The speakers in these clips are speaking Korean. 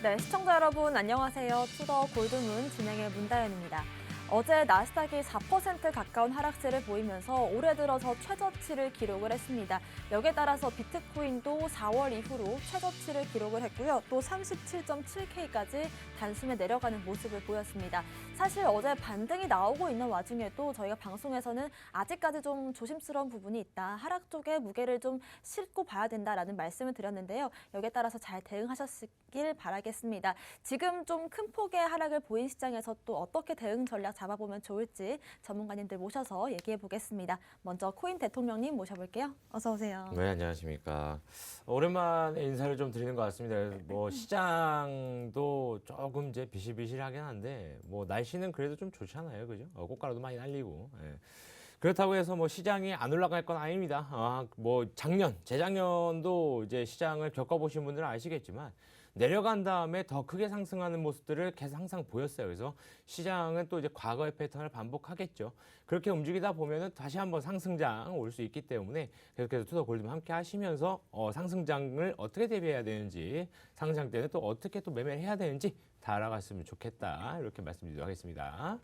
네, 시청자 여러분 안녕하세요. 투더 골드문 진행의 문다연입니다. 어제 나스닥이 4% 가까운 하락세를 보이면서 올해 들어서 최저치를 기록을 했습니다. 여기에 따라서 비트코인도 4월 이후로 최저치를 기록을 했고요. 또 37.7K까지 단숨에 내려가는 모습을 보였습니다. 사실 어제 반등이 나오고 있는 와중에도 저희가 방송에서는 아직까지 좀 조심스러운 부분이 있다. 하락 쪽에 무게를 좀 싣고 봐야 된다라는 말씀을 드렸는데요. 여기에 따라서 잘 대응하셨길 바라겠습니다. 지금 좀 큰 폭의 하락을 보인 시장에서 또 어떻게 대응 전략 잡아보면 좋을지 전문가님들 모셔서 얘기해 보겠습니다. 먼저 코인 대통령님 모셔볼게요. 어서 오세요. 네, 안녕하십니까. 오랜만에 인사를 좀 드리는 것 같습니다. 뭐 시장도 조금 이제 비실비실하긴 한데 뭐 날씨는 그래도 좀 좋잖아요, 그죠? 꽃가루도 많이 날리고. 예. 그렇다고 해서 뭐 시장이 안 올라갈 건 아닙니다. 뭐 재작년도 이제 시장을 겪어보신 분들은 아시겠지만 내려간 다음에 더 크게 상승하는 모습들을 계속 항상 보였어요. 그래서 시장은 또 이제 과거의 패턴을 반복하겠죠. 그렇게 움직이다 보면은 다시 한번 상승장 올 수 있기 때문에 계속해서 투더 골드만 함께 하시면서 상승장을 어떻게 대비해야 되는지, 상승장 때는 또 어떻게 또 매매를 해야 되는지 다 알아갔으면 좋겠다. 이렇게 말씀드리도록 하겠습니다.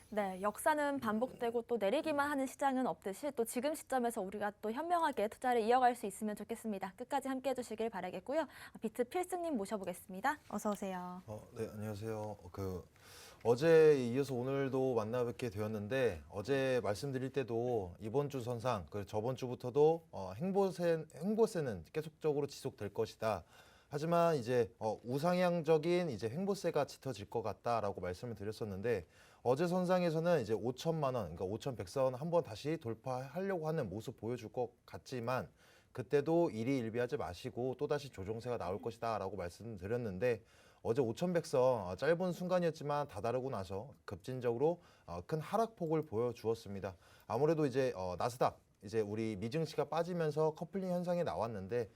네, 역사는 반복되고 또 내리기만 하는 시장은 없듯이 또 지금 시점에서 우리가 또 현명하게 투자를 이어갈 수 있으면 좋겠습니다. 끝까지 함께 해주시길 바라겠고요. 비트 필승님 모셔보겠습니다. 어서 오세요. 네, 안녕하세요. 어제에 이어서 오늘도 만나 뵙게 되었는데 어제 말씀드릴 때도 이번 주 선상, 저번 주부터도 행보세는 계속적으로 지속될 것이다. 하지만 이제 우상향적인 이제 횡보세가 짙어질 것 같다라고 말씀을 드렸었는데 어제 선상에서는 이제 5천만 원, 그러니까 5,100선 한번 다시 돌파하려고 하는 모습 보여줄 것 같지만 그때도 일희일비하지 마시고 또다시 조정세가 나올 것이다라고 말씀드렸는데 어제 5,100선 짧은 순간이었지만 다다르고 나서 급진적으로 큰 하락폭을 보여주었습니다. 아무래도 이제 나스닥 이제 우리 미증시가 빠지면서 커플링 현상이 나왔는데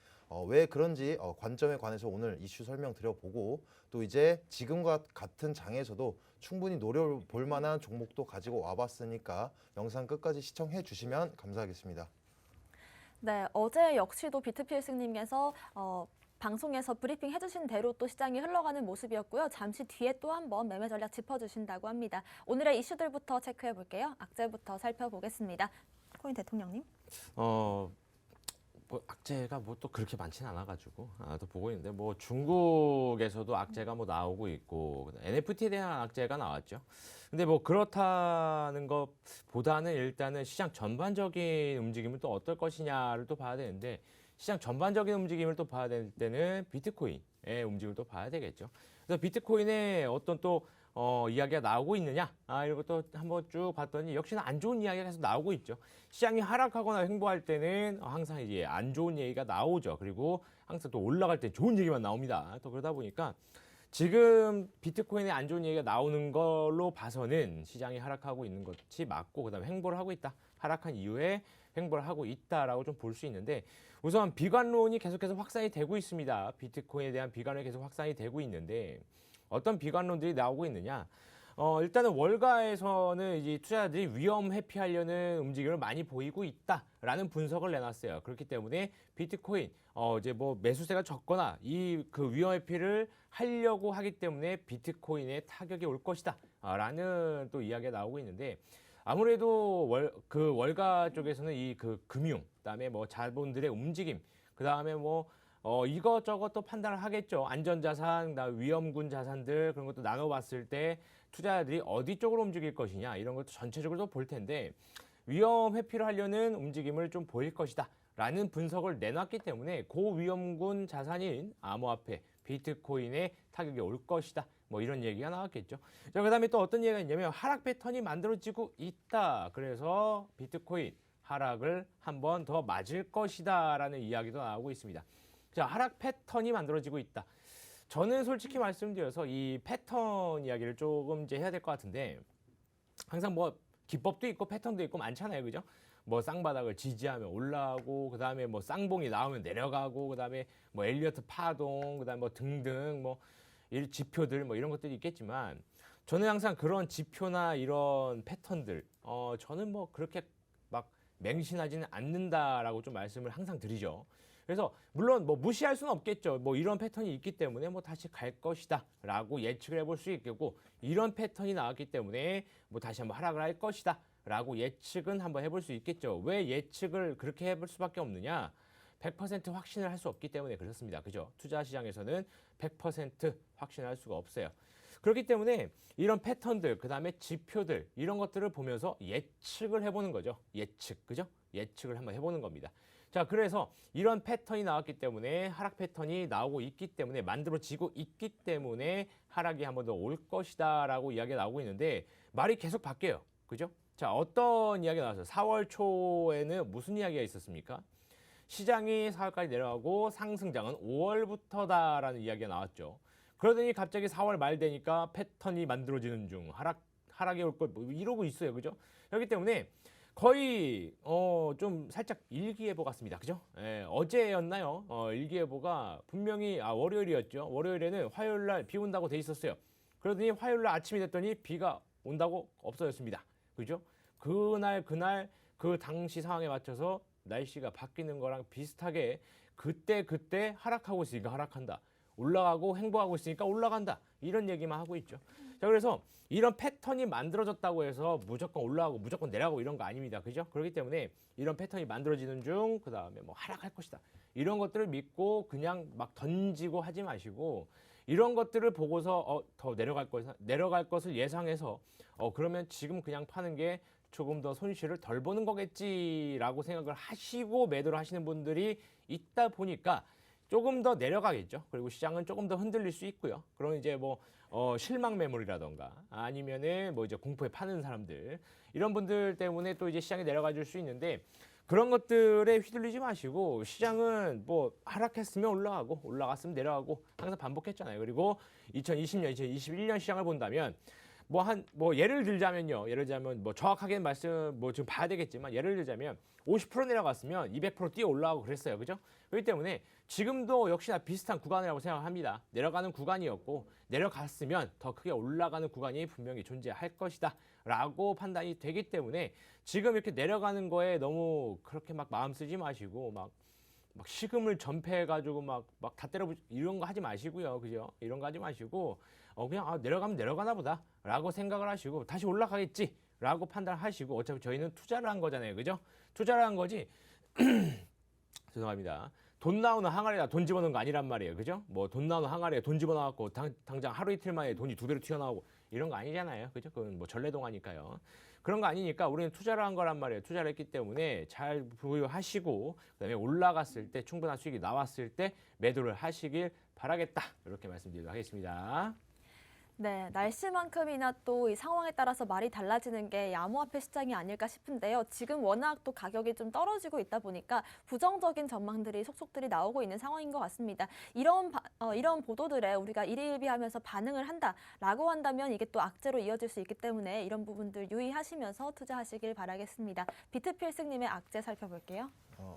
왜 그런지 관점에 관해서 오늘 이슈 설명드려보고 또 이제 지금과 같은 장에서도 충분히 노려볼 만한 종목도 가지고 와봤으니까 영상 끝까지 시청해 주시면 감사하겠습니다. 네, 어제 역시도 비트필승님께서 방송에서 브리핑 해주신 대로 또 시장이 흘러가는 모습이었고요. 잠시 뒤에 또 한번 매매 전략 짚어주신다고 합니다. 오늘의 이슈들부터 체크해 볼게요. 악재부터 살펴보겠습니다. 코인 대통령님. 뭐 악재가 뭐 또 그렇게 많지는 않아가지고 또 보고 있는데 뭐 중국에서도 악재가 뭐 나오고 있고 NFT에 대한 악재가 나왔죠. 근데 뭐 그렇다는 것보다는 일단은 시장 전반적인 움직임을 또 어떨 것이냐를 또 봐야 되는데 시장 전반적인 움직임을 또 봐야 될 때는 비트코인의 움직임을 또 봐야 되겠죠. 그래서 비트코인의 어떤 또 이야기가 나오고 있느냐? 이런 것도 한번 쭉 봤더니 역시나 안 좋은 이야기가 계속 나오고 있죠. 시장이 하락하거나 횡보할 때는 항상 이제 안 좋은 얘기가 나오죠. 그리고 항상 또 올라갈 때 좋은 얘기만 나옵니다. 또 그러다 보니까 지금 비트코인에 안 좋은 얘기가 나오는 걸로 봐서는 시장이 하락하고 있는 것이 맞고 그다음에 횡보를 하고 있다. 하락한 이후에 횡보를 하고 있다라고 좀 볼 수 있는데 우선 비관론이 계속해서 확산이 되고 있습니다. 비트코인에 대한 비관론이 계속 확산이 되고 있는데 어떤 비관론들이 나오고 있느냐? 일단은 월가에서는 이제 투자자들이 위험 회피하려는 움직임을 많이 보이고 있다라는 분석을 내놨어요. 그렇기 때문에 비트코인, 이제 뭐 매수세가 적거나 이 그 위험 회피를 하려고 하기 때문에 비트코인에 타격이 올 것이다. 라는 또 이야기가 나오고 있는데 아무래도 월가 쪽에서는 이 그 금융, 그다음에 뭐 자본들의 움직임, 그다음에 뭐 이것저것 또 판단을 하겠죠. 안전자산, 위험군 자산들 그런 것도 나눠봤을 때 투자자들이 어디 쪽으로 움직일 것이냐 이런 것도 전체적으로 볼 텐데 위험 회피를 하려는 움직임을 좀 보일 것이다 라는 분석을 내놨기 때문에 고위험군 자산인 암호화폐, 비트코인에 타격이 올 것이다. 뭐 이런 얘기가 나왔겠죠. 자, 그다음에 또 어떤 얘기가 있냐면 하락 패턴이 만들어지고 있다. 그래서 비트코인 하락을 한 번 더 맞을 것이다 라는 이야기도 나오고 있습니다. 자, 하락 패턴이 만들어지고 있다. 저는 솔직히 말씀드려서 이 패턴 이야기를 조금 이제 해야 될 것 같은데 항상 뭐 기법도 있고 패턴도 있고 많잖아요. 그죠? 뭐 쌍바닥을 지지하면 올라가고 그다음에 뭐 쌍봉이 나오면 내려가고 그다음에 뭐 엘리어트 파동 그다음에 뭐 등등 뭐 지표들 뭐 이런 것들이 있겠지만 저는 항상 그런 지표나 이런 패턴들 저는 뭐 그렇게 막 맹신하지는 않는다라고 좀 말씀을 항상 드리죠. 그래서 물론 뭐 무시할 수는 없겠죠. 뭐 이런 패턴이 있기 때문에 뭐 다시 갈 것이다라고 예측을 해볼 수 있겠고, 이런 패턴이 나왔기 때문에 뭐 다시 한번 하락을 할 것이다라고 예측은 한번 해볼 수 있겠죠. 왜 예측을 그렇게 해볼 수밖에 없느냐? 100% 확신을 할 수 없기 때문에 그렇습니다. 그죠? 투자 시장에서는 100% 확신을 할 수가 없어요. 그렇기 때문에 이런 패턴들, 그다음에 지표들, 이런 것들을 보면서 예측을 해보는 거죠. 예측, 그죠? 예측을 한번 해보는 겁니다. 자, 그래서 이런 패턴이 나왔기 때문에, 하락 패턴이 나오고 있기 때문에, 만들어지고 있기 때문에 하락이 한번 더 올 것이다라고 이야기가 나오고 있는데, 말이 계속 바뀌어요. 그죠? 자, 어떤 이야기가 나왔어요? 4월 초에는 무슨 이야기가 있었습니까? 시장이 4월까지 내려가고 상승장은 5월부터다라는 이야기가 나왔죠. 그러더니 갑자기 4월 말 되니까 패턴이 만들어지는 중, 하락이 올 것, 뭐 이러고 있어요. 그죠? 그렇기 때문에 거의 좀 살짝 일기예보 같습니다. 그죠? 예, 어제였나요? 일기예보가 분명히 월요일이었죠. 월요일에는 화요일 날 비 온다고 돼 있었어요. 그러더니 화요일 날 아침이 됐더니 비가 온다고 없어졌습니다. 그죠? 그날 그 당시 상황에 맞춰서 날씨가 바뀌는 거랑 비슷하게 그때 하락하고 있으니까 하락한다. 올라가고 행보하고 있으니까 올라간다. 이런 얘기만 하고 있죠. 자, 그래서 이런 패턴이 만들어졌다고 해서 무조건 올라가고 무조건 내려가고 이런 거 아닙니다. 그죠? 그렇기 때문에 이런 패턴이 만들어지는 중, 그 다음에 뭐 하락할 것이다. 이런 것들을 믿고 그냥 막 던지고 하지 마시고, 이런 것들을 보고서 더 내려갈 것을 예상해서 그러면 지금 그냥 파는 게 조금 더 손실을 덜 보는 거겠지라고 생각을 하시고 매도를 하시는 분들이 있다 보니까 조금 더 내려가겠죠. 그리고 시장은 조금 더 흔들릴 수 있고요. 그럼 이제 뭐 실망 매물이라던가 아니면은 뭐 이제 공포에 파는 사람들, 이런 분들 때문에 또 이제 시장이 내려가 줄 수 있는데, 그런 것들에 휘둘리지 마시고, 시장은 뭐 하락했으면 올라가고 올라갔으면 내려가고 항상 반복했잖아요. 그리고 2020년, 2021년 시장을 본다면 뭐 예를 들자면요. 예를 들자면 뭐 정확하게 뭐 지금 봐야 되겠지만, 예를 들자면 50% 내려갔으면 200% 뛰어 올라가고 그랬어요. 그죠? 그렇기 때문에 지금도 역시나 비슷한 구간이라고 생각합니다. 내려가는 구간이었고, 내려갔으면 더 크게 올라가는 구간이 분명히 존재할 것이다 라고 판단이 되기 때문에, 지금 이렇게 내려가는 거에 너무 그렇게 막 마음 쓰지 마시고 막 식음을 전폐해가지고 막 다 때려부지 이런 거 하지 마시고요. 그죠? 이런 거 하지 마시고 그냥 내려가면 내려가나 보다 라고 생각을 하시고, 다시 올라가겠지 라고 판단하시고, 어차피 저희는 투자를 한 거잖아요. 그죠? 투자를 한 거지 죄송합니다. 돈 나오는 항아리에다 돈 집어넣은 거 아니란 말이에요. 그죠? 뭐 돈 나오는 항아리에 돈 집어넣어갖고 당장 하루 이틀 만에 돈이 2배로 튀어나오고 이런 거 아니잖아요. 그죠? 그건 뭐 전래동화니까요. 그런 거 아니니까 우리는 투자를 한 거란 말이에요. 투자를 했기 때문에 잘 보유하시고, 그다음에 올라갔을 때 충분한 수익이 나왔을 때 매도를 하시길 바라겠다. 이렇게 말씀드리도록 하겠습니다. 네, 날씨만큼이나 또 이 상황에 따라서 말이 달라지는 게 암호화폐 시장이 아닐까 싶은데요. 지금 워낙 또 가격이 좀 떨어지고 있다 보니까 부정적인 전망들이 속속들이 나오고 있는 상황인 것 같습니다. 이런 보도들에 우리가 일희일비하면서 반응을 한다라고 한다면 이게 또 악재로 이어질 수 있기 때문에 이런 부분들 유의하시면서 투자하시길 바라겠습니다. 비트필승님의 악재 살펴볼게요.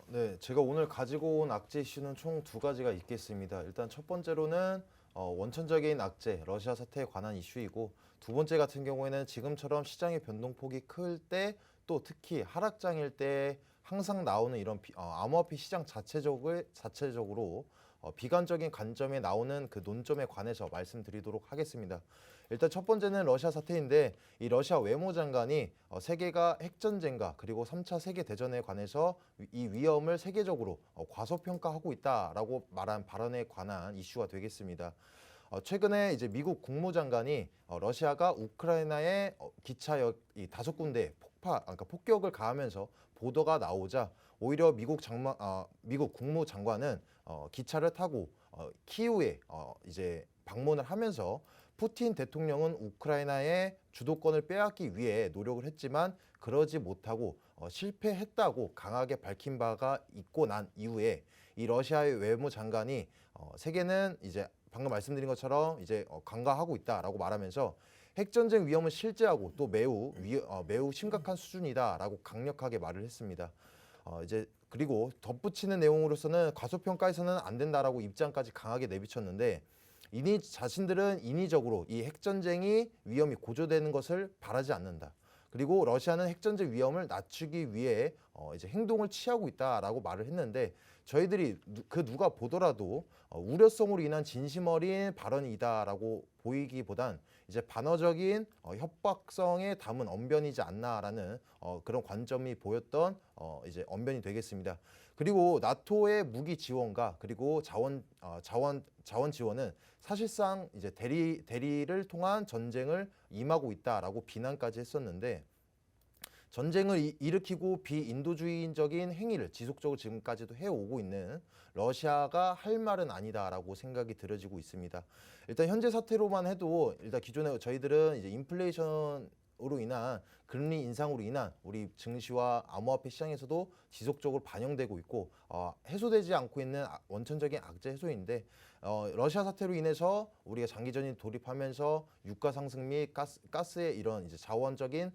네, 제가 오늘 가지고 온 악재 이슈는 총 2가지가 있겠습니다. 일단 첫 번째로는 원천적인 악재, 러시아 사태에 관한 이슈이고, 두 번째 같은 경우에는 지금처럼 시장의 변동폭이 클 때, 또 특히 하락장일 때 항상 나오는 이런 암호화폐 시장 자체적으로 비관적인 관점에 나오는 그 논점에 관해서 말씀드리도록 하겠습니다. 일단 첫 번째는 러시아 사태인데, 이 러시아 외무장관이 세계가 핵전쟁과 그리고 3차 세계대전에 관해서 이 위험을 세계적으로 과소평가하고 있다라고 말한 발언에 관한 이슈가 되겠습니다. 최근에 이제 미국 국무장관이 러시아가 우크라이나의 기차역 이 5군데 그러니까 폭격을 가하면서 보도가 나오자, 오히려 미국 국무장관은 기차를 타고 키우에 이제 방문을 하면서, 푸틴 대통령은 우크라이나의 주도권을 빼앗기 위해 노력을 했지만 그러지 못하고 실패했다고 강하게 밝힌 바가 있고 난 이후에, 이 러시아의 외무장관이 세계는 이제 방금 말씀드린 것처럼 이제 간과하고 있다라고 말하면서, 핵전쟁 위험은 실제하고 또 매우 심각한 수준이다라고 강력하게 말을 했습니다. 이제 그리고 덧붙이는 내용으로서는 과소평가해서는 안 된다라고 입장까지 강하게 내비쳤는데, 자신들은 인위적으로 이 핵전쟁이 위험이 고조되는 것을 바라지 않는다. 그리고 러시아는 핵전쟁 위험을 낮추기 위해 이제 행동을 취하고 있다라고 말을 했는데 저희들이 누가 보더라도 우려성으로 인한 진심 어린 발언이다라고 보이기보단 이제 반어적인 협박성에 담은 언변이지 않나라는 그런 관점이 보였던 이제 언변이 되겠습니다. 그리고 나토의 무기 지원과 그리고 자원 지원은 사실상 이제 대리를 통한 전쟁을 임하고 있다라고 비난까지 했었는데 전쟁을 일으키고 비인도주의적인 행위를 지속적으로 지금까지도 해오고 있는 러시아가 할 말은 아니다라고 생각이 들어지고 있습니다. 일단 현재 사태로만 해도 일단 기존에 저희들은 이제 인플레이션으로 인한 금리 인상으로 인한 우리 증시와 암호화폐 시장에서도 지속적으로 반영되고 있고 해소되지 않고 있는 원천적인 악재 해소인데 러시아 사태로 인해서 우리가 장기전이 돌입하면서 유가 상승 및 가스의 이런 이제 자원적인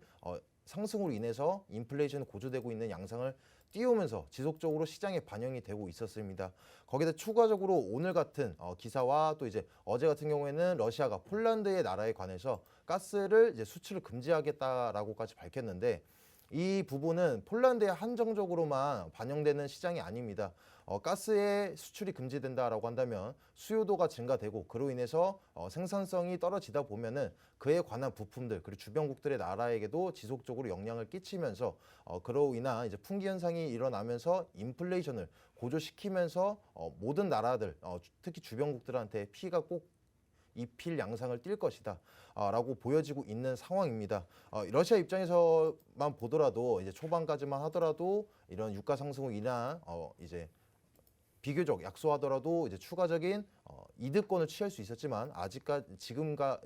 상승으로 인해서 인플레이션이 고조되고 있는 양상을 띄우면서 지속적으로 시장에 반영이 되고 있었습니다. 거기다 추가적으로 오늘 같은 기사와 또 이제 어제 같은 경우에는 러시아가 폴란드의 나라에 관해서 가스를 이제 수출을 금지하겠다라고까지 밝혔는데 이 부분은 폴란드에 한정적으로만 반영되는 시장이 아닙니다. 가스의 수출이 금지된다라고 한다면 수요도가 증가되고 그로 인해서 생산성이 떨어지다 보면은 그에 관한 부품들 그리고 주변국들의 나라에게도 지속적으로 영향을 끼치면서 그로 인한 이제 풍기 현상이 일어나면서 인플레이션을 고조시키면서 모든 나라들 특히 주변국들한테 피해가 꼭 입힐 양상을 띌 것이다 라고 보여지고 있는 상황입니다. 러시아 입장에서만 보더라도 이제 초반까지만 하더라도 이런 유가 상승으로 인한 이제 비교적 약소하더라도 이제 추가적인 이득권을 취할 수 있었지만 아직까지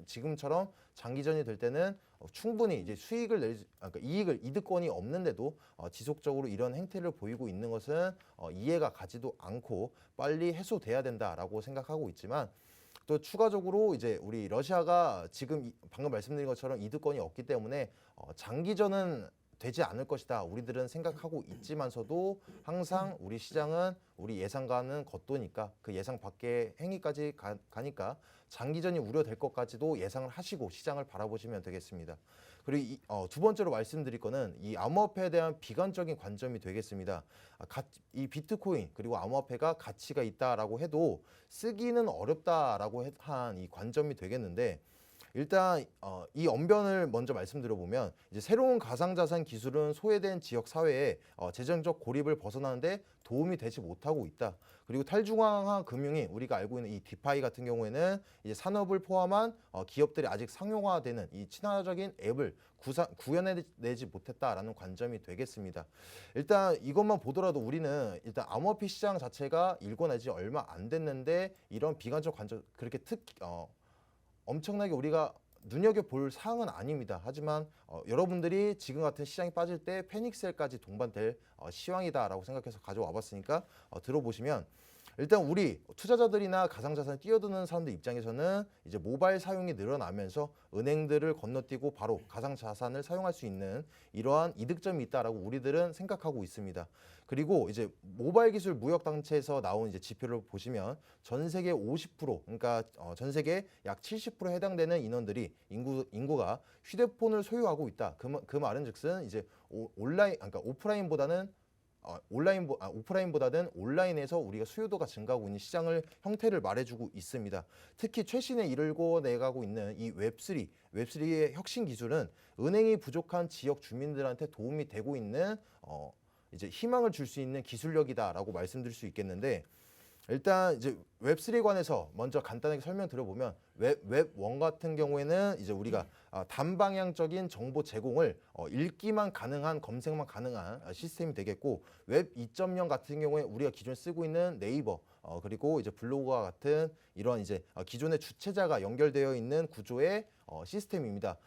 지금처럼 장기전이 될 때는 충분히 이제 그러니까 이득권이 없는데도 지속적으로 이런 행태를 보이고 있는 것은 이해가 가지도 않고 빨리 해소돼야 된다라고 생각하고 있지만 또 추가적으로 이제 우리 러시아가 지금 방금 말씀드린 것처럼 이득권이 없기 때문에 장기전은 되지 않을 것이다. 우리들은 생각하고 있지만서도 항상 우리 시장은 우리 예상과는 겉도니까 그 예상 밖의 행위까지 가니까 장기전이 우려될 것까지도 예상을 하시고 시장을 바라보시면 되겠습니다. 그리고 두 번째로 말씀드릴 거는 이 암호화폐에 대한 비관적인 관점이 되겠습니다. 이 비트코인 그리고 암호화폐가 가치가 있다라고 해도 쓰기는 어렵다라고 한 이 관점이 되겠는데 일단 이 언변을 먼저 말씀드려보면 이제 새로운 가상자산 기술은 소외된 지역 사회에 재정적 고립을 벗어나는데 도움이 되지 못하고 있다. 그리고 탈중앙화 금융이 우리가 알고 있는 이 디파이 같은 경우에는 이제 산업을 포함한 기업들이 아직 상용화되는 이 친화적인 앱을 구현해내지 못했다라는 관점이 되겠습니다. 일단 이것만 보더라도 우리는 일단 암호화폐 시장 자체가 일궈내지 얼마 안 됐는데 이런 비관적 관점 그렇게 엄청나게 우리가 눈여겨볼 사항은 아닙니다. 하지만 여러분들이 지금 같은 시장이 빠질 때 패닉셀까지 동반될 시황이다라고 생각해서 가져와 봤으니까 들어보시면 일단 우리 투자자들이나 가상자산에 뛰어드는 사람들 입장에서는 이제 모바일 사용이 늘어나면서 은행들을 건너뛰고 바로 가상자산을 사용할 수 있는 이러한 이득점이 있다라고 우리들은 생각하고 있습니다. 그리고 이제 모바일 기술 무역 단체에서 나온 이제 지표를 보시면 전 세계 50% 그러니까 전 세계 약 70%에 해당되는 인원들이 인구가 휴대폰을 소유하고 있다. 그 말은즉슨 이제 그러니까 오프라인보다는 온라인에서 우리가 수요도가 증가하고 있는 시장을 형태를 말해주고 있습니다. 특히 최신에 이르고내가고 있는 이 웹3의 혁신 기술은 은행이 부족한 지역 주민들한테 도움이 되고 있는 이제 희망을 줄 수 있는 기술력이다라고 말씀드릴 수 있겠는데 일단 이제 웹3에 관해서 먼저 간단하게 설명드려보면 웹1 같은 경우에는 이제 우리가 단방향적인 정보 제공을 읽기만 가능한 검색만 가능한 시스템이 되겠고 웹 2.0 같은 경우에 우리가 기존에 쓰고 있는 네이버 그리고 이제 블로그와 같은 이런 이제 기존의 주체자가 연결되어 있는 구조의 시스템입니다.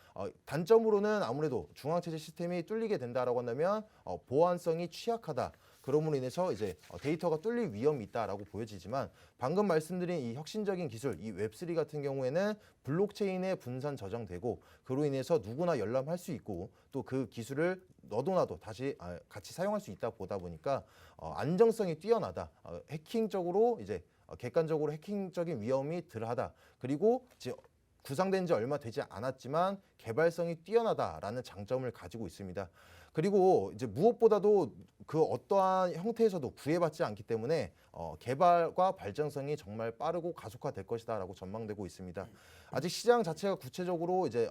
단점으로는 아무래도 중앙체제 시스템이 뚫리게 된다라고 한다면 보안성이 취약하다. 그럼으로 인해서 이제 데이터가 뚫릴 위험이 있다라고 보여지지만 방금 말씀드린 이 혁신적인 기술, 이 웹3 같은 경우에는 블록체인에 분산 저장되고 그로 인해서 누구나 열람할 수 있고 또 그 기술을 너도 나도 다시 같이 사용할 수 있다 보다 보니까 안정성이 뛰어나다. 해킹적으로 이제 객관적으로 해킹적인 위험이 덜하다. 그리고 이제 구상된 지 얼마 되지 않았지만 개발성이 뛰어나다라는 장점을 가지고 있습니다. 그리고 이제 무엇보다도 그 어떠한 형태에서도 구애받지 않기 때문에 개발과 발전성이 정말 빠르고 가속화될 것이다라고 전망되고 있습니다. 아직 시장 자체가 구체적으로 이제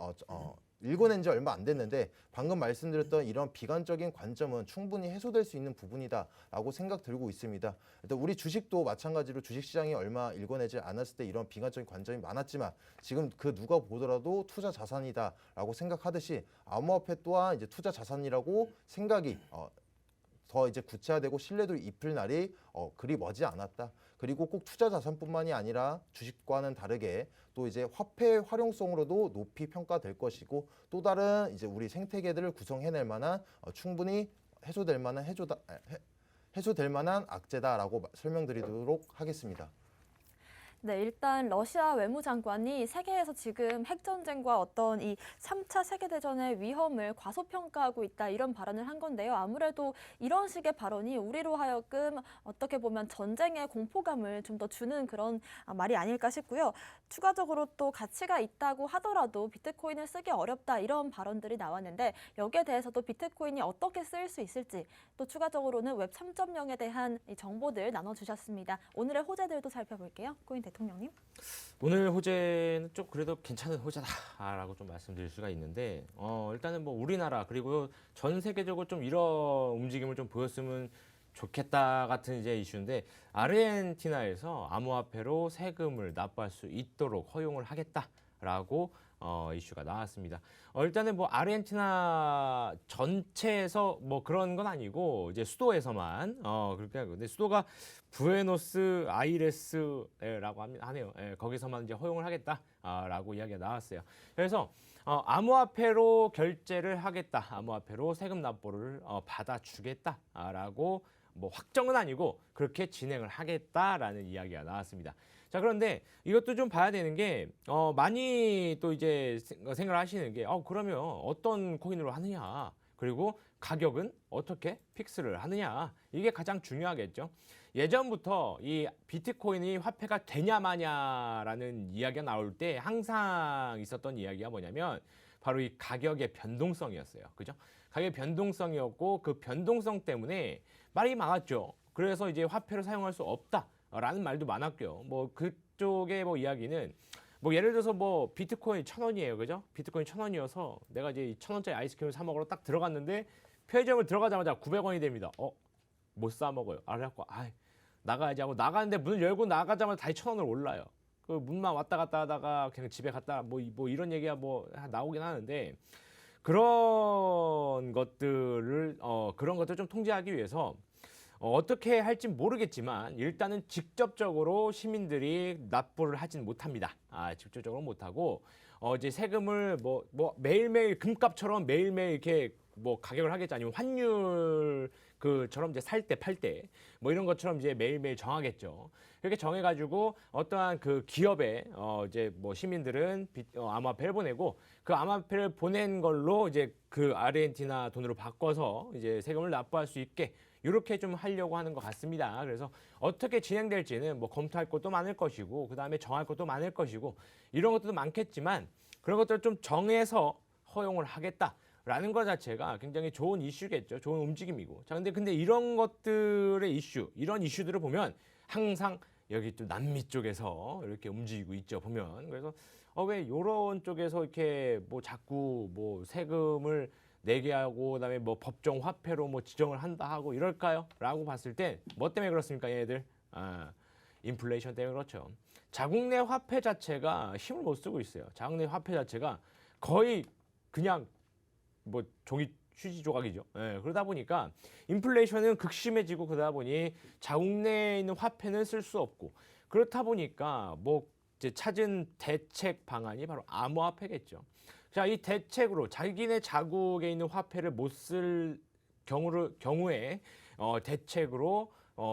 읽어낸 지 얼마 안 됐는데 방금 말씀드렸던 이런 비관적인 관점은 충분히 해소될 수 있는 부분이다라고 생각 들고 있습니다. 일단 우리 주식도 마찬가지로 주식시장이 얼마 읽어내지 않았을 때 이런 비관적인 관점이 많았지만 지금 그 누가 보더라도 투자 자산이다라고 생각하듯이 암호화폐 또한 이제 투자 자산이라고 생각이 더 이제 구체화되고 신뢰도를 입힐 날이 그리 머지 않았다. 그리고 꼭 투자 자산뿐만이 아니라 주식과는 다르게 또 이제 화폐 활용성으로도 높이 평가될 것이고 또 다른 이제 우리 생태계들을 구성해낼 만한 충분히 해소될 만한 악재다라고 설명드리도록 하겠습니다. 네, 일단 러시아 외무장관이 세계에서 지금 핵전쟁과 어떤 이 3차 세계대전의 위험을 과소평가하고 있다 이런 발언을 한 건데요. 아무래도 이런 식의 발언이 우리로 하여금 어떻게 보면 전쟁의 공포감을 좀 더 주는 그런 말이 아닐까 싶고요. 추가적으로 또 가치가 있다고 하더라도 비트코인을 쓰기 어렵다 이런 발언들이 나왔는데 여기에 대해서도 비트코인이 어떻게 쓰일 수 있을지 또 추가적으로는 웹 3.0에 대한 이 정보들 나눠주셨습니다. 오늘의 호재들도 살펴볼게요. 코인 대통령님. 오늘 호재는 좀 그래도 괜찮은 호재다라고 좀 말씀드릴 수가 있는데 일단은 뭐 우리나라 그리고 전 세계적으로 좀 이런 움직임을 좀 보였으면 좋겠다 같은 이제 이슈인데 아르헨티나에서 암호화폐로 세금을 납부할 수 있도록 허용을 하겠다라고 이슈가 나왔습니다. 일단은 뭐 아르헨티나 전체에서 뭐 그런 건 아니고 이제 수도에서만 그렇게 하고 근데 수도가 부에노스 아이레스라고 하네요. 예, 거기서만 이제 허용을 하겠다라고 이야기가 나왔어요. 그래서 암호화폐로 결제를 하겠다, 암호화폐로 세금 납부를 받아주겠다라고 뭐 확정은 아니고 그렇게 진행을 하겠다라는 이야기가 나왔습니다. 자, 그런데 이것도 좀 봐야 되는 게 많이 또 이제 생각을 하시는 게 그러면 어떤 코인으로 하느냐 그리고 가격은 어떻게 픽스를 하느냐 이게 가장 중요하겠죠. 예전부터 이 비트코인이 화폐가 되냐 마냐라는 이야기가 나올 때 항상 있었던 이야기가 뭐냐면 바로 이 가격의 변동성이었어요. 그죠? 가격의 변동성이었고 그 변동성 때문에 말이 많았죠. 그래서 이제 화폐를 사용할 수 없다라는 말도 많았고요. 뭐 그쪽의 뭐 이야기는 뭐 예를 들어서 뭐 비트코인 1,000원이에요. 그죠? 비트코인 1,000원이어서 내가 이제 1,000원짜리 아이스크림을 사 먹으러 딱 들어갔는데 편의점을 들어가자마자 900원이 됩니다. 못 사 먹어요. 그래갖고 나가야지 하고 나가는데 문을 열고 나가자마자 다시 1,000원을 올라요. 그 문만 왔다 갔다 하다가 그냥 집에 갔다 뭐 이런 얘기가 뭐 나오긴 하는데 그런 것들을 좀 통제하기 위해서 어떻게 할지 모르겠지만 일단은 직접적으로 시민들이 납부를 하지는 못합니다. 직접적으로 못하고 이제 세금을 뭐 매일매일 금값처럼 매일매일 이렇게 뭐 가격을 하겠지 아니면 환율 그처럼 이제 살 때 팔 때 뭐 이런 것처럼 이제 매일매일 정하겠죠. 이렇게 정해가지고 어떠한 그 기업에 이제 뭐 시민들은 암호화폐를 보내고 그 암호화폐를 보낸 걸로 이제 그 아르헨티나 돈으로 바꿔서 이제 세금을 납부할 수 있게 이렇게 좀 하려고 하는 것 같습니다. 그래서 어떻게 진행될지는 뭐 검토할 것도 많을 것이고 그 다음에 정할 것도 많을 것이고 이런 것들도 많겠지만 그런 것들을 좀 정해서 허용을 하겠다. 라는 것 자체가 굉장히 좋은 이슈겠죠. 좋은 움직임이고. 자, 근데 이런 것들의 이런 이슈들을 보면 항상 여기 또 남미 쪽에서 이렇게 움직이고 있죠. 보면. 그래서 왜 이런 쪽에서 이렇게 뭐 자꾸 뭐 세금을 내게 하고 그다음에 뭐 법정 화폐로 뭐 지정을 한다 하고 이럴까요? 라고 봤을 때 뭐 때문에 그렇습니까, 얘네들? 인플레이션 때문에 그렇죠. 자국 내 화폐 자체가 힘을 못 쓰고 있어요. 자국 내 화폐 자체가 거의 그냥 뭐 종이 휴지 조각이죠. 그러다 보니까 인플레이션은 극심해지고 그러다 보니 자국 내에 있는 화폐는 쓸 수 없고 그렇다 보니까 뭐 이제 찾은 대책 방안이 바로 암호화폐겠죠. 자, 이 대책으로 자기네 자국에 있는 화폐를 못 쓸 경우에 대책으로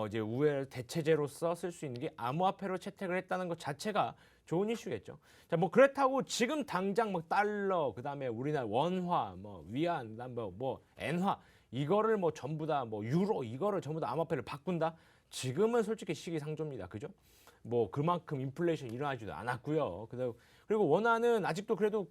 이제 우회 대체제로서 쓸 수 있는 게 암호화폐로 채택을 했다는 것 자체가 좋은 이슈겠죠. 자, 뭐 그렇다고 지금 당장 뭐 달러, 그다음에 우리나라 원화, 뭐 위안, 그다음 뭐 엔화 이거를 뭐 전부 다 뭐 유로 이거를 전부 다 암호화폐를 바꾼다. 지금은 솔직히 시기상조입니다. 그죠? 뭐 그만큼 인플레이션이 일어나지도 않았고요. 그리고 원화는 아직도 그래도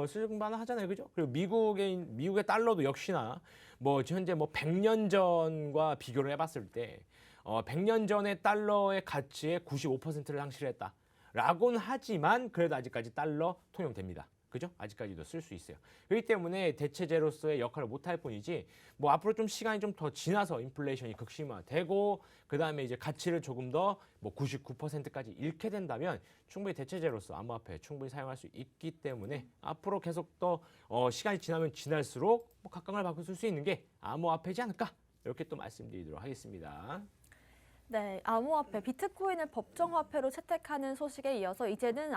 쓸만은 하잖아요, 그죠? 그리고 미국의 달러도 역시나 뭐 현재 뭐 100년 전과 비교를 해봤을 때 100년 전의 달러의 가치의 95%를 상실했다라고는 하지만 그래도 아직까지 달러 통용됩니다. 그죠? 아직까지도 쓸 수 있어요. 그렇기 때문에 대체제로서의 역할을 못할 뿐이지 뭐 앞으로 좀 시간이 좀 더 지나서 인플레이션이 극심화되고 그다음에 이제 가치를 조금 더 뭐 99%까지 잃게 된다면 충분히 대체제로서 암호화폐 충분히 사용할 수 있기 때문에 앞으로 계속 더 시간이 지나면 지날수록 뭐 각광을 받을 수 있는 게 암호화폐지 않을까? 이렇게 또 말씀드리도록 하겠습니다. 네, 암호화폐 비트코인을 법정화폐로 채택하는 소식에 이어서 이제는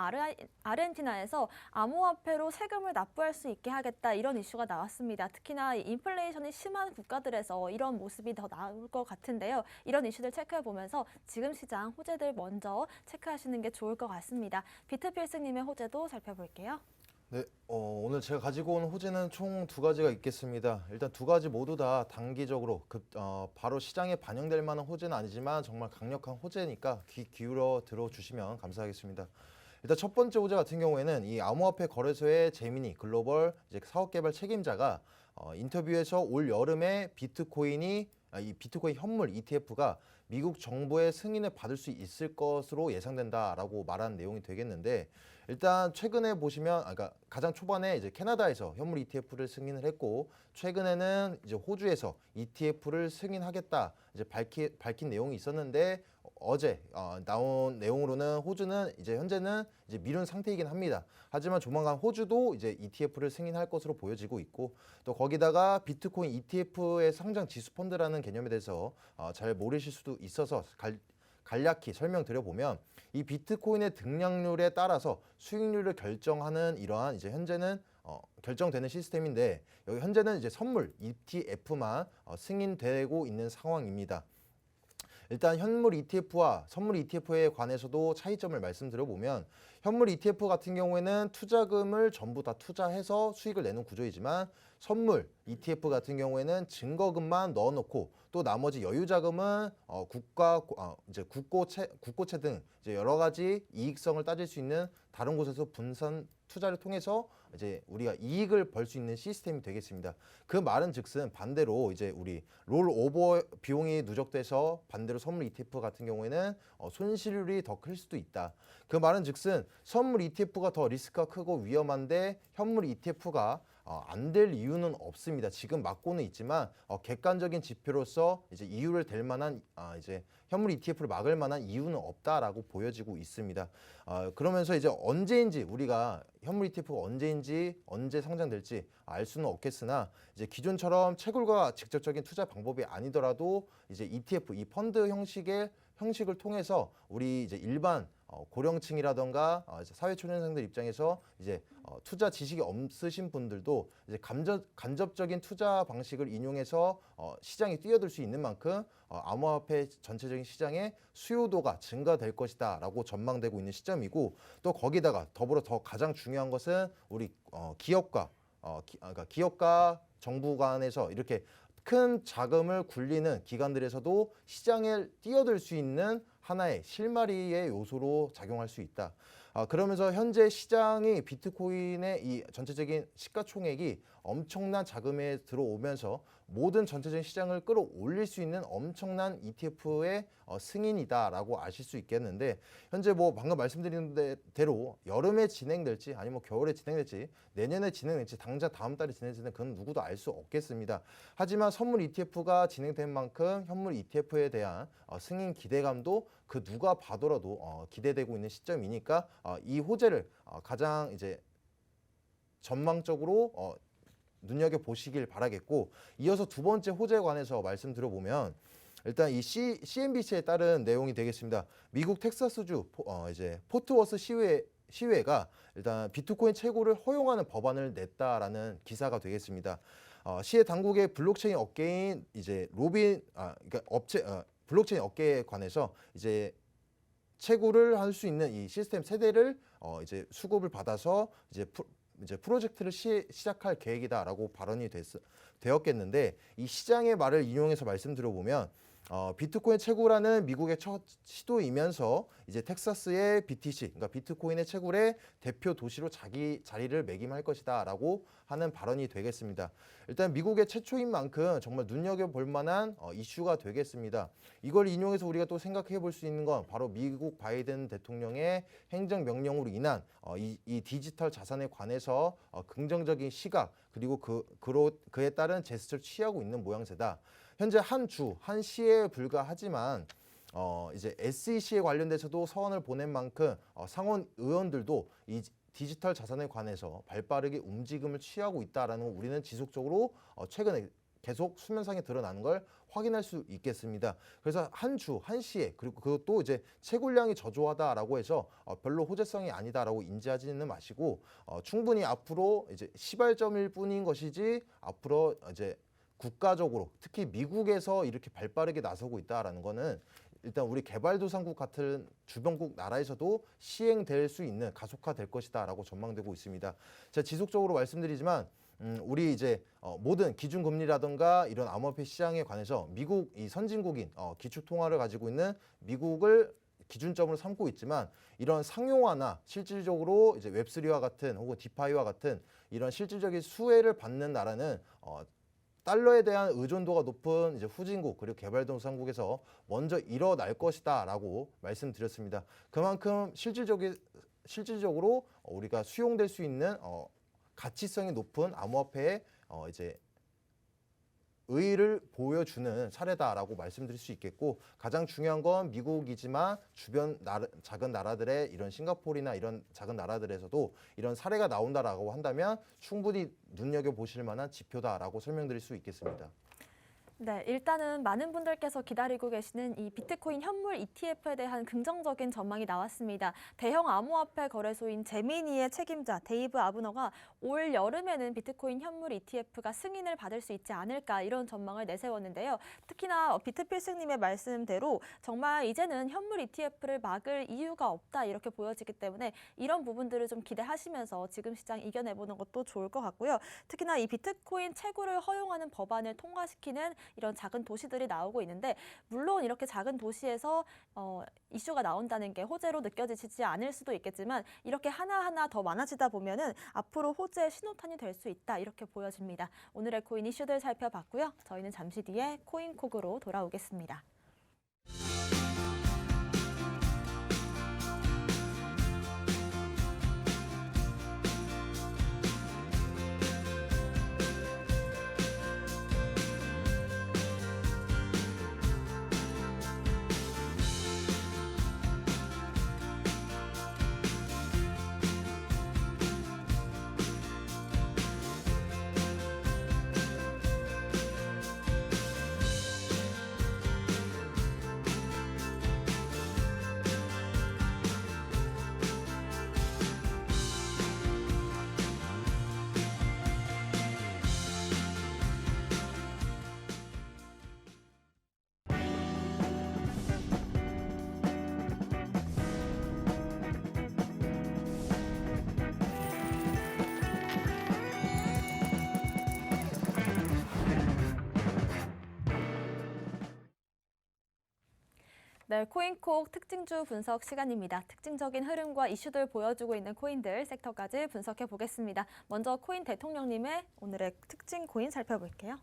아르헨티나에서 암호화폐로 세금을 납부할 수 있게 하겠다 이런 이슈가 나왔습니다. 특히나 인플레이션이 심한 국가들에서 이런 모습이 더 나올 것 같은데요. 이런 이슈들 체크해 보면서 지금 시장 호재들 먼저 체크하시는 게 좋을 것 같습니다. 비트필승님의 호재도 살펴볼게요. 네, 오늘 제가 가지고 온 호재는 총 두 가지가 있겠습니다. 일단 두 가지 모두 다 단기적으로 바로 시장에 반영될 만한 호재는 아니지만 정말 강력한 호재니까 귀 기울여 들어주시면 감사하겠습니다. 일단 첫 번째 호재 같은 경우에는 이 암호화폐 거래소의 제미니 글로벌 이제 사업 개발 책임자가 인터뷰에서 올 여름에 이 비트코인 현물 ETF가 미국 정부의 승인을 받을 수 있을 것으로 예상된다라고 말한 내용이 되겠는데 일단 최근에 보시면 그러니까 가장 초반에 이제 캐나다에서 현물 ETF를 승인을 했고 최근에는 이제 호주에서 ETF를 승인하겠다 이제 밝힌 내용이 있었는데 어제 나온 내용으로는 호주는 이제 현재는 이제 미룬 상태이긴 합니다. 하지만 조만간 호주도 이제 ETF를 승인할 것으로 보여지고 있고 또 거기다가 비트코인 ETF의 상장 지수 펀드라는 개념에 대해서 잘 모르실 수도 있어서 간략히 설명드려 보면 이 비트코인의 등락률에 따라서 수익률을 결정하는 이러한 이제 현재는 결정되는 시스템인데 여기 현재는 이제 선물 ETF만 승인되고 있는 상황입니다. 일단 현물 ETF와 선물 ETF에 관해서도 차이점을 말씀드려보면 현물 ETF 같은 경우에는 투자금을 전부 다 투자해서 수익을 내는 구조이지만 선물 ETF 같은 경우에는 증거금만 넣어놓고 또 나머지 여유 자금은 이제 국고채 등 이제 여러 가지 이익성을 따질 수 있는 다른 곳에서 분산 투자를 통해서 이제 우리가 이익을 벌 수 있는 시스템이 되겠습니다. 그 말은즉슨 반대로 이제 우리 롤오버 비용이 누적돼서 반대로 선물 ETF 같은 경우에는 손실률이 더 클 수도 있다. 그 말은즉슨 선물 ETF가 더 리스크가 크고 위험한데 현물 ETF가 안 될 이유는 없습니다. 지금 막고는 있지만 객관적인 지표로서 이제 이유를 댈 만한 이제 현물 ETF를 막을 만한 이유는 없다라고 보여지고 있습니다. 그러면서 이제 언제인지 우리가 현물 ETF가 언제 상장될지 알 수는 없겠으나 이제 기존처럼 채굴과 직접적인 투자 방법이 아니더라도 이제 ETF 이 펀드 형식을 통해서 우리 이제 일반 고령층이라던가 이제 사회초년생들 입장에서 이제 투자 지식이 없으신 분들도 이제 간접적인 투자 방식을 인용해서 시장에 뛰어들 수 있는 만큼 암호화폐 전체적인 시장의 수요도가 증가될 것이다라고 전망되고 있는 시점이고 또 거기다가 더불어 더 가장 중요한 것은 우리 그러니까 기업과 정부 간에서 이렇게 큰 자금을 굴리는 기관들에서도 시장에 뛰어들 수 있는 하나의 실마리의 요소로 작용할 수 있다. 그러면서 현재 시장이 비트코인의 이 전체적인 시가총액이 엄청난 자금에 들어오면서 모든 전체적인 시장을 끌어올릴 수 있는 엄청난 ETF의 승인이다라고 아실 수 있겠는데 현재 뭐 방금 말씀드린 대로 여름에 진행될지 아니면 겨울에 진행될지 내년에 진행될지 당장 다음 달에 진행될지는 그건 누구도 알 수 없겠습니다. 하지만 선물 ETF가 진행된 만큼 현물 ETF에 대한 승인 기대감도 그 누가 봐더라도 기대되고 있는 시점이니까 이 호재를 가장 이제 전망적으로 눈여겨 보시길 바라겠고 이어서 두 번째 호재에 관해서 말씀드려보면 일단 이 CNBC에 따른 내용이 되겠습니다. 미국 텍사스주 이제 포트워스 시의회가 일단 비트코인 채굴을 허용하는 법안을 냈다라는 기사가 되겠습니다. 시의 당국의 블록체인 업계인 이제 그러니까 블록체인 업계에 관해서 이제 채굴을 할 수 있는 이 시스템 세대를 이제 수급을 받아서 이제 프로젝트를 시작할 계획이다라고 발언이 되었겠는데 이 시장의 말을 인용해서 말씀드려보면 비트코인 채굴하는 미국의 첫 시도이면서 이제 텍사스의 BTC, 그러니까 비트코인의 채굴의 대표 도시로 자기 자리를 매김할 것이다라고 하는 발언이 되겠습니다. 일단 미국의 최초인 만큼 정말 눈여겨볼 만한 이슈가 되겠습니다. 이걸 인용해서 우리가 또 생각해 볼 수 있는 건 바로 미국 바이든 대통령의 행정명령으로 인한 이 디지털 자산에 관해서 긍정적인 시각 그리고 그에 따른 제스처를 취하고 있는 모양새다. 현재 한 주, 한 시에 불과하지만 이제 SEC에 관련돼서도 서한을 보낸 만큼 상원 의원들도 이 디지털 자산에 관해서 발빠르게 움직임을 취하고 있다라는 걸 우리는 지속적으로 최근에 계속 수면상에 드러나는 걸 확인할 수 있겠습니다. 그래서 한 주, 한 시에 그리고 그것도 이제 채굴량이 저조하다라고 해서 별로 호재성이 아니다라고 인지하지는 마시고 충분히 앞으로 이제 시발점일 뿐인 것이지 앞으로 이제 국가적으로 특히 미국에서 이렇게 발빠르게 나서고 있다라는 거는 일단 우리 개발도상국 같은 주변국 나라에서도 시행될 수 있는 가속화될 것이다라고 전망되고 있습니다. 제가 지속적으로 말씀드리지만 우리 이제 모든 기준금리라든가 이런 암호화폐 시장에 관해서 미국 이 선진국인 기축통화를 가지고 있는 미국을 기준점으로 삼고 있지만 이런 상용화나 실질적으로 이제 웹3와 같은 혹은 디파이와 같은 이런 실질적인 수혜를 받는 나라는 달러에 대한 의존도가 높은 이제 후진국 그리고 개발도상국에서 먼저 일어날 것이다라고 말씀드렸습니다. 그만큼 실질적으로 우리가 수용될 수 있는 가치성이 높은 암호화폐의 이제 의의를 보여주는 사례다라고 말씀드릴 수 있겠고 가장 중요한 건 미국이지만 주변 작은 나라들의 이런 싱가포르나 이런 작은 나라들에서도 이런 사례가 나온다라고 한다면 충분히 눈여겨보실 만한 지표다라고 설명드릴 수 있겠습니다. 네, 일단은 많은 분들께서 기다리고 계시는 이 비트코인 현물 ETF에 대한 긍정적인 전망이 나왔습니다. 대형 암호화폐 거래소인 제미니의 책임자 데이브 아브너가 올 여름에는 비트코인 현물 ETF가 승인을 받을 수 있지 않을까 이런 전망을 내세웠는데요. 특히나 비트필승님의 말씀대로 정말 이제는 현물 ETF를 막을 이유가 없다 이렇게 보여지기 때문에 이런 부분들을 좀 기대하시면서 지금 시장 이겨내보는 것도 좋을 것 같고요. 특히나 이 비트코인 채굴을 허용하는 법안을 통과시키는 이런 작은 도시들이 나오고 있는데 물론 이렇게 작은 도시에서 이슈가 나온다는 게 호재로 느껴지지 않을 수도 있겠지만 이렇게 하나하나 더 많아지다 보면은 앞으로 호재의 신호탄이 될 수 있다 이렇게 보여집니다. 오늘의 코인 이슈들 살펴봤고요. 저희는 잠시 뒤에 코인콕으로 돌아오겠습니다. 네, 코인콕 특징주 분석 시간입니다. 특징적인 흐름과 이슈들 보여주고 있는 코인들 섹터까지 분석해 보겠습니다. 먼저 코인 대통령님의 오늘의 특징 코인 살펴볼게요.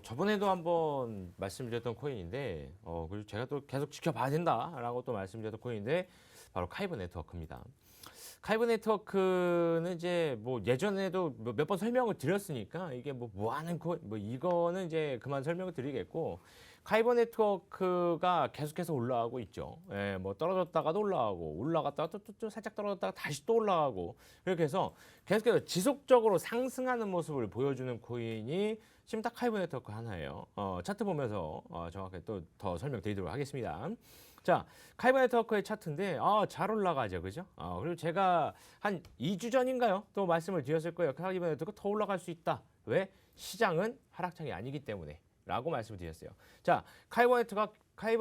저번에도 한번 말씀드렸던 코인인데 그리고 제가 또 계속 지켜봐야 된다라고 또 말씀드렸던 코인인데 바로 카이브 네트워크입니다. 카이브 네트워크는 이제 뭐 예전에도 몇 번 설명을 드렸으니까 이게 뭐 하는 코인 이거는 이제 그만 설명을 드리겠고 카이버 네트워크가 계속해서 올라가고 있죠. 예, 뭐 떨어졌다가도 올라갔다가 또 살짝 떨어졌다가 다시 또 올라가고 이렇게 해서 계속해서 지속적으로 상승하는 모습을 보여주는 코인이 지금 딱 카이버 네트워크 하나예요. 차트 보면서 정확하게 또 더 설명드리도록 하겠습니다. 자, 카이버 네트워크의 차트인데 잘 올라가죠, 그죠? 그리고 제가 한 2주 전인가요? 또 말씀을 드렸을 거예요. 카이버 네트워크 더 올라갈 수 있다. 왜? 시장은 하락장이 아니기 때문에. 라고 말씀을 드렸어요. 자, 카이버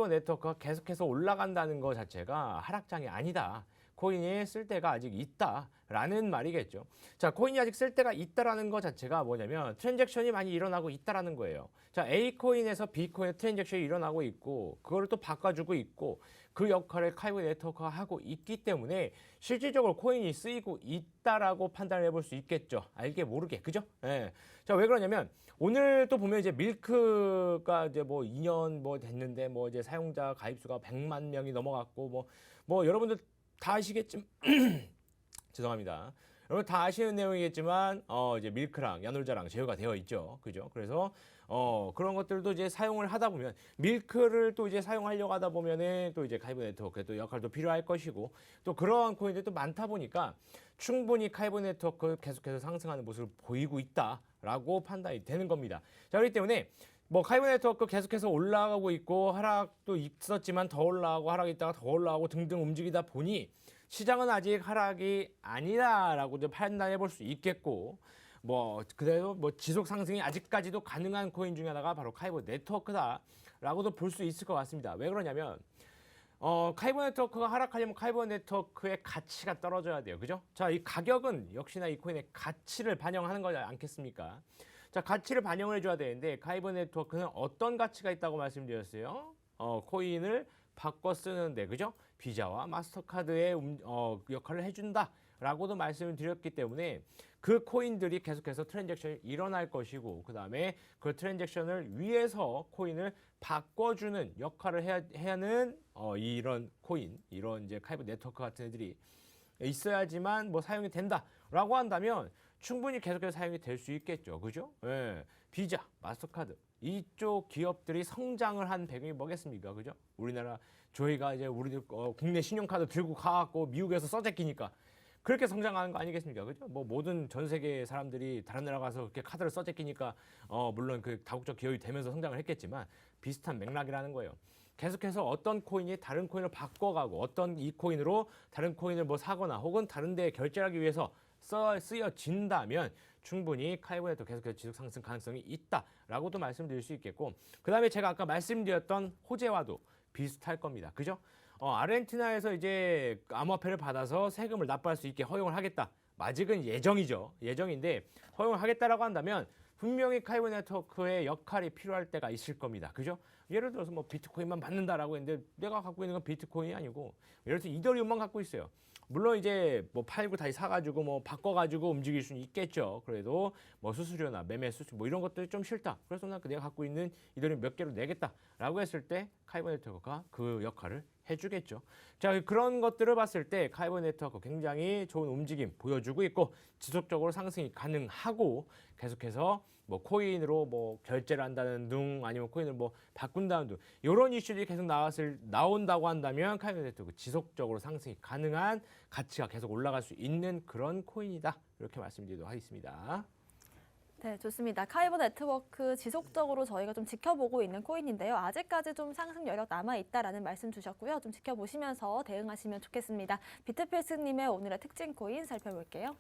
네트워크가 계속해서 올라간다는 것 자체가 하락장이 아니다. 코인이 쓸 데가 아직 있다라는 말이겠죠. 자, 코인이 아직 쓸 데가 있다라는 것 자체가 뭐냐면 트랜잭션이 많이 일어나고 있다라는 거예요. 자, A 코인에서 B 코인의 트랜잭션이 일어나고 있고 그거를 또 바꿔주고 있고 그 역할을 카이브 네트워크가 하고 있기 때문에 실질적으로 코인이 쓰이고 있다라고 판단을 해볼 수 있겠죠. 알게 모르게, 그죠? 예. 자, 왜 그러냐면 오늘 또 보면 이제 밀크가 이제 뭐 2년 뭐 됐는데 뭐 이제 사용자 가입수가 100만 명이 넘어갔고 뭐 여러분들 다 아시겠지만 죄송합니다. 여러분 다 아시는 내용이겠지만 이제 밀크랑 야놀자랑 제휴가 되어 있죠. 그죠? 그래서 그런 것들도 이제 사용을 하다 보면 밀크를 또 이제 사용하려고 하다 보면은 또 이제 카이브 네트워크의 또 역할도 필요할 것이고 또 그러한 코인들이 또 많다 보니까 충분히 카이브 네트워크 계속해서 상승하는 모습을 보이고 있다라고 판단이 되는 겁니다. 자, 그렇기 때문에 뭐 카이브 네트워크 계속해서 올라가고 있고 하락도 있었지만 더 올라가고 하락이 있다가 더 올라가고 등등 움직이다 보니 시장은 아직 하락이 아니다라고 좀 판단해 볼 수 있겠고 뭐 그래도 뭐 지속 상승이 아직까지도 가능한 코인 중에 하나가 바로 카이브 네트워크다라고도 볼 수 있을 것 같습니다. 왜 그러냐면 카이브 네트워크가 하락하려면 카이브 네트워크의 가치가 떨어져야 돼요. 그죠? 자, 이 가격은 역시나 이 코인의 가치를 반영하는 거지 않겠습니까? 자, 가치를 반영을 해줘야 되는데 카이브 네트워크는 어떤 가치가 있다고 말씀드렸어요? 코인을 바꿔 쓰는데, 그죠? 비자와 마스터카드의 역할을 해준다라고도 말씀을 드렸기 때문에 그 코인들이 계속해서 트랜잭션이 일어날 것이고 그 다음에 그 트랜잭션을 위해서 코인을 바꿔주는 역할을 해야 하는 이런 코인, 이런 이제 카이브 네트워크 같은 애들이 있어야지만 뭐 사용이 된다라고 한다면 충분히 계속해서 사용이 될 수 있겠죠. 그죠? 예. 비자, 마스터카드 이쪽 기업들이 성장을 한 배경이 뭐겠습니까? 그죠? 우리나라 저희가 이제 우리 국내 신용카드 들고 가갖고 미국에서 써제끼니까 그렇게 성장하는 거 아니겠습니까? 그죠? 뭐 모든 전 세계 사람들이 다른 나라 가서 그렇게 카드를 써제끼니까 물론 그 다국적 기업이 되면서 성장을 했겠지만 비슷한 맥락이라는 거예요. 계속해서 어떤 코인이 다른 코인을 바꿔가고 어떤 이 코인으로 다른 코인을 뭐 사거나 혹은 다른 데에 결제하기 위해서 쓰여진다면 충분히 카이브 네트워크 계속해서 지속 상승 가능성이 있다라고도 말씀드릴 수 있겠고 그 다음에 제가 아까 말씀드렸던 호재와도 비슷할 겁니다. 그죠? 아르헨티나에서 이제 암호화폐를 받아서 세금을 납부할 수 있게 허용을 하겠다. 아직은 예정이죠. 예정인데 허용을 하겠다라고 한다면 분명히 카이브 네트워크의 역할이 필요할 때가 있을 겁니다. 그죠? 예를 들어서 뭐 비트코인만 받는다라고 했는데 내가 갖고 있는 건 비트코인이 아니고 예를 들어서 이더리움만 갖고 있어요. 물론 이제 뭐 팔고 다시 사가지고 뭐 바꿔가지고 움직일 수는 있겠죠. 그래도 뭐 수수료나 매매 수수료 뭐 이런 것들이 좀 싫다. 그래서 나 내가 갖고 있는 이더리움 몇 개로 내겠다라고 했을 때 카이브 네트워크가 그 역할을 해주겠죠. 자, 그런 것들을 봤을 때 카이브 네트워크 굉장히 좋은 움직임 보여주고 있고 지속적으로 상승이 가능하고 계속해서 뭐 코인으로 뭐 결제를 한다는 등 아니면 코인을 뭐 바꾼다는 등 이런 이슈들이 계속 나온다고 한다면 카이브 네트워크 지속적으로 상승이 가능한 가치가 계속 올라갈 수 있는 그런 코인이다. 이렇게 말씀드리도록 하겠습니다. 네, 좋습니다. 카이브 네트워크 지속적으로 저희가 좀 지켜보고 있는 코인인데요. 아직까지 좀 상승 여력 남아있다라는 말씀 주셨고요. 좀 지켜보시면서 대응하시면 좋겠습니다. 비트필스님의 오늘의 특징 코인 살펴볼게요.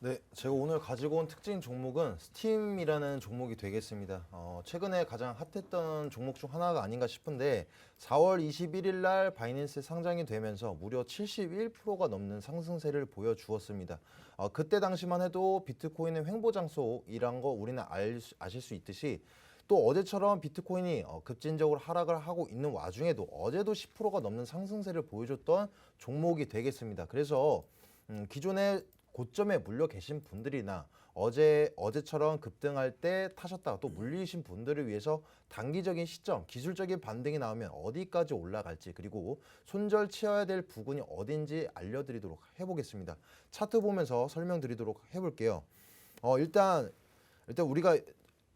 네, 제가 오늘 가지고 온 특징 종목은 스팀이라는 종목이 되겠습니다. 최근에 가장 핫했던 종목 중 하나가 아닌가 싶은데 4월 21일 날 바이낸스에 상장이 되면서 무려 71%가 넘는 상승세를 보여주었습니다. 그때 당시만 해도 비트코인의 횡보장소이란 거 우리는 아실 수 있듯이 또 어제처럼 비트코인이 급진적으로 하락을 하고 있는 와중에도 어제도 10%가 넘는 상승세를 보여줬던 종목이 되겠습니다. 그래서 기존에 고점에 물려 계신 분들이나 어제처럼 급등할 때 타셨다가 또 물리신 분들을 위해서 단기적인 시점, 기술적인 반등이 나오면 어디까지 올라갈지 그리고 손절 치어야 될 부분이 어딘지 알려드리도록 해보겠습니다. 차트 보면서 설명드리도록 해볼게요. 일단 우리가